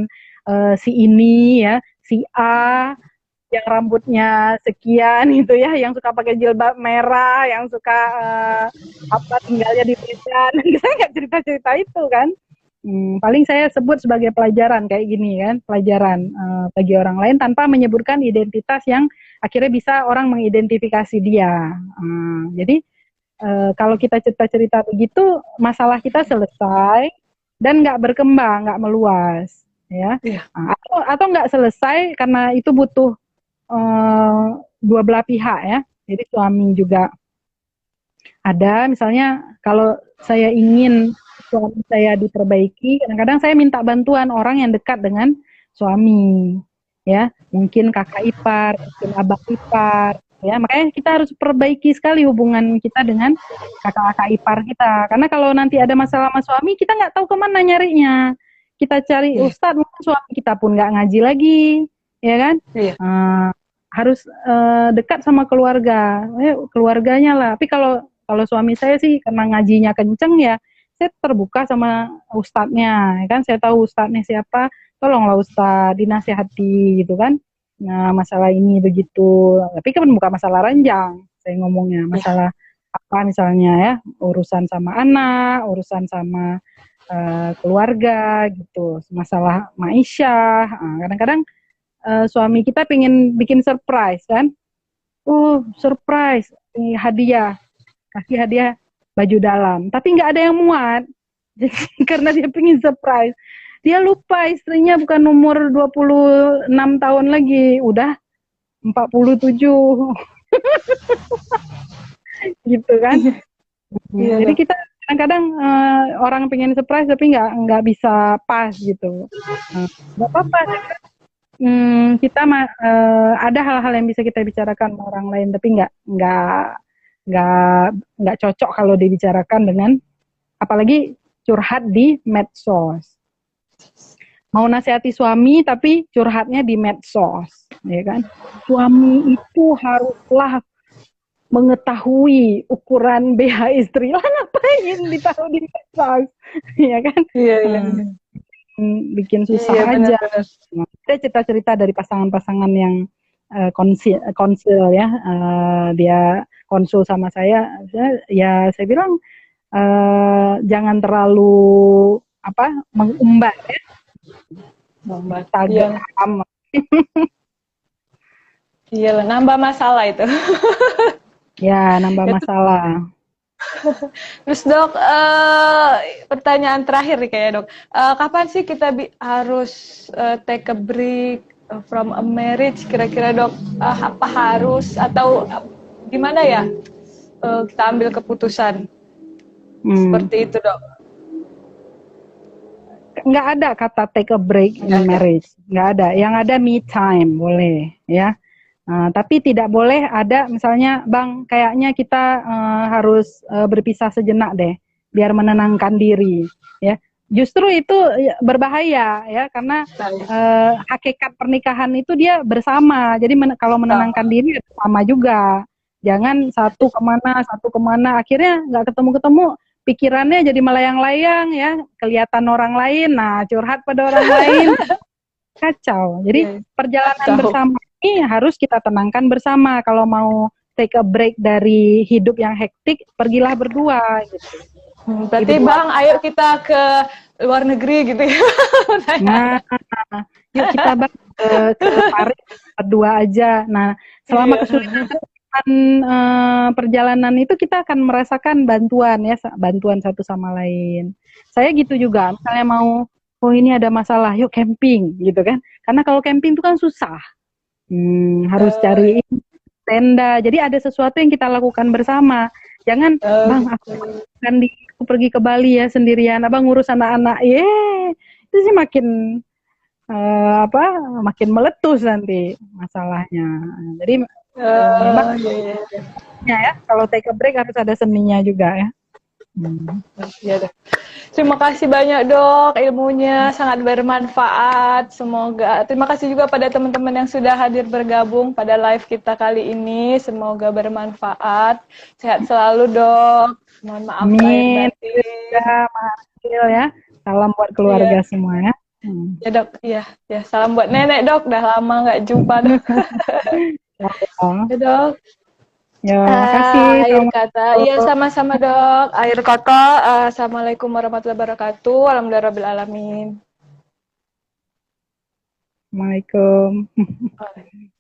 si ini ya, si A yang rambutnya sekian gitu ya, yang suka pakai jilbab merah, yang suka tinggalnya di Medan, saya nggak cerita itu kan. Paling saya sebut sebagai pelajaran kayak gini kan, pelajaran bagi orang lain tanpa menyebutkan identitas yang akhirnya bisa orang mengidentifikasi dia. Jadi kalau kita cerita-cerita begitu, masalah kita selesai dan nggak berkembang, nggak meluas, ya. Atau nggak selesai karena itu butuh dua belah pihak ya. Jadi suami juga ada, misalnya kalau saya ingin suami saya diperbaiki, kadang-kadang saya minta bantuan orang yang dekat dengan suami, ya, mungkin kakak ipar, mungkin abang ipar, ya, makanya kita harus perbaiki sekali hubungan kita dengan kakak-kakak ipar kita, karena kalau nanti ada masalah sama suami, kita nggak tahu kemana nyarinya, kita cari ustadz, mungkin suami kita pun nggak ngaji lagi, ya kan, harus dekat sama keluarganya lah. Tapi kalau suami saya sih karena ngajinya kenceng ya, saya terbuka sama ustadznya, ya kan? Saya tahu ustadznya siapa, tolonglah ustadz dinasihati gitu kan. Nah, masalah ini begitu. Tapi kan bukan masalah ranjang, saya ngomongnya masalah apa misalnya ya, urusan sama anak, urusan sama keluarga gitu, masalah maisha. Kadang-kadang suami kita pengen bikin surprise kan, surprise, hadiah, kasih hadiah baju dalam, tapi nggak ada yang muat. Jadi, karena dia pengen surprise, dia lupa istrinya bukan umur 26 tahun lagi, udah 47. Gitu kan. Jadi kita kadang-kadang orang pengen surprise tapi nggak bisa pas gitu. Nggak apa-apa. Kita ada hal-hal yang bisa kita bicarakan sama orang lain, tapi nggak cocok kalau dibicarakan dengan, apalagi curhat di medsos. Mau nasihati suami tapi curhatnya di medsos, ya kan? Suami itu haruslah mengetahui ukuran BH istri. Lah ngapain ditaruh di medsos, ya kan? Iya. Bikin susah aja. Ada cerita-cerita dari pasangan-pasangan yang konsul ya, dia konsul sama saya, ya saya bilang jangan terlalu mengumbar ya, Iya. Iya, nambah masalah itu. Ya, nambah masalah. Terus dok, pertanyaan terakhir nih kayaknya dok, kapan sih kita harus take a break from a marriage? Kira-kira dok, apa harus atau gimana ya kita ambil keputusan seperti itu dok? Nggak ada kata take a break in marriage, nggak ada. Yang ada me time boleh ya. Tapi tidak boleh ada misalnya, Bang, kayaknya kita harus berpisah sejenak deh, biar menenangkan diri, ya. Justru itu berbahaya, ya, karena hakikat pernikahan itu dia bersama. Jadi kalau menenangkan diri sama juga. Jangan satu kemana, akhirnya nggak ketemu-ketemu, pikirannya jadi melayang-layang, ya, kelihatan orang lain, nah curhat pada orang lain, kacau. Jadi perjalanan bersama ini harus kita tenangkan bersama. Kalau mau take a break dari hidup yang hektik, pergilah berdua gitu. Berarti Bang, ayo kita ke luar negeri gitu ya. Nah, yuk kita ke Paris berdua aja. Nah, selama kesulitan perjalanan itu kita akan merasakan bantuan ya, bantuan satu sama lain. Saya gitu juga, misalnya mau, ini ada masalah, yuk camping gitu kan. Karena kalau camping itu kan susah. Harus cari tenda. Jadi ada sesuatu yang kita lakukan bersama. Jangan, Bang, aku pergi ke Bali ya sendirian. Abang ngurus anak-anak. Itu sih makin makin meletus nanti masalahnya. Jadi ya, kalau take a break harus ada seninya juga ya. Ya, terima kasih banyak dok, ilmunya sangat bermanfaat. Semoga, terima kasih juga pada teman-teman yang sudah hadir bergabung pada live kita kali ini. Semoga bermanfaat. Sehat selalu dok. Mohon maaf lahir batin. Ya, salam buat keluarga semua ya. Ya dok, ya salam buat nenek dok. Dah lama nggak jumpa dok. Ya dok. Ya, makasih. Akhir kata, iya sama-sama dok. Akhir kata, assalamualaikum warahmatullahi wabarakatuh. Alhamdulillahirabbil alamin. Waalaikumsalam.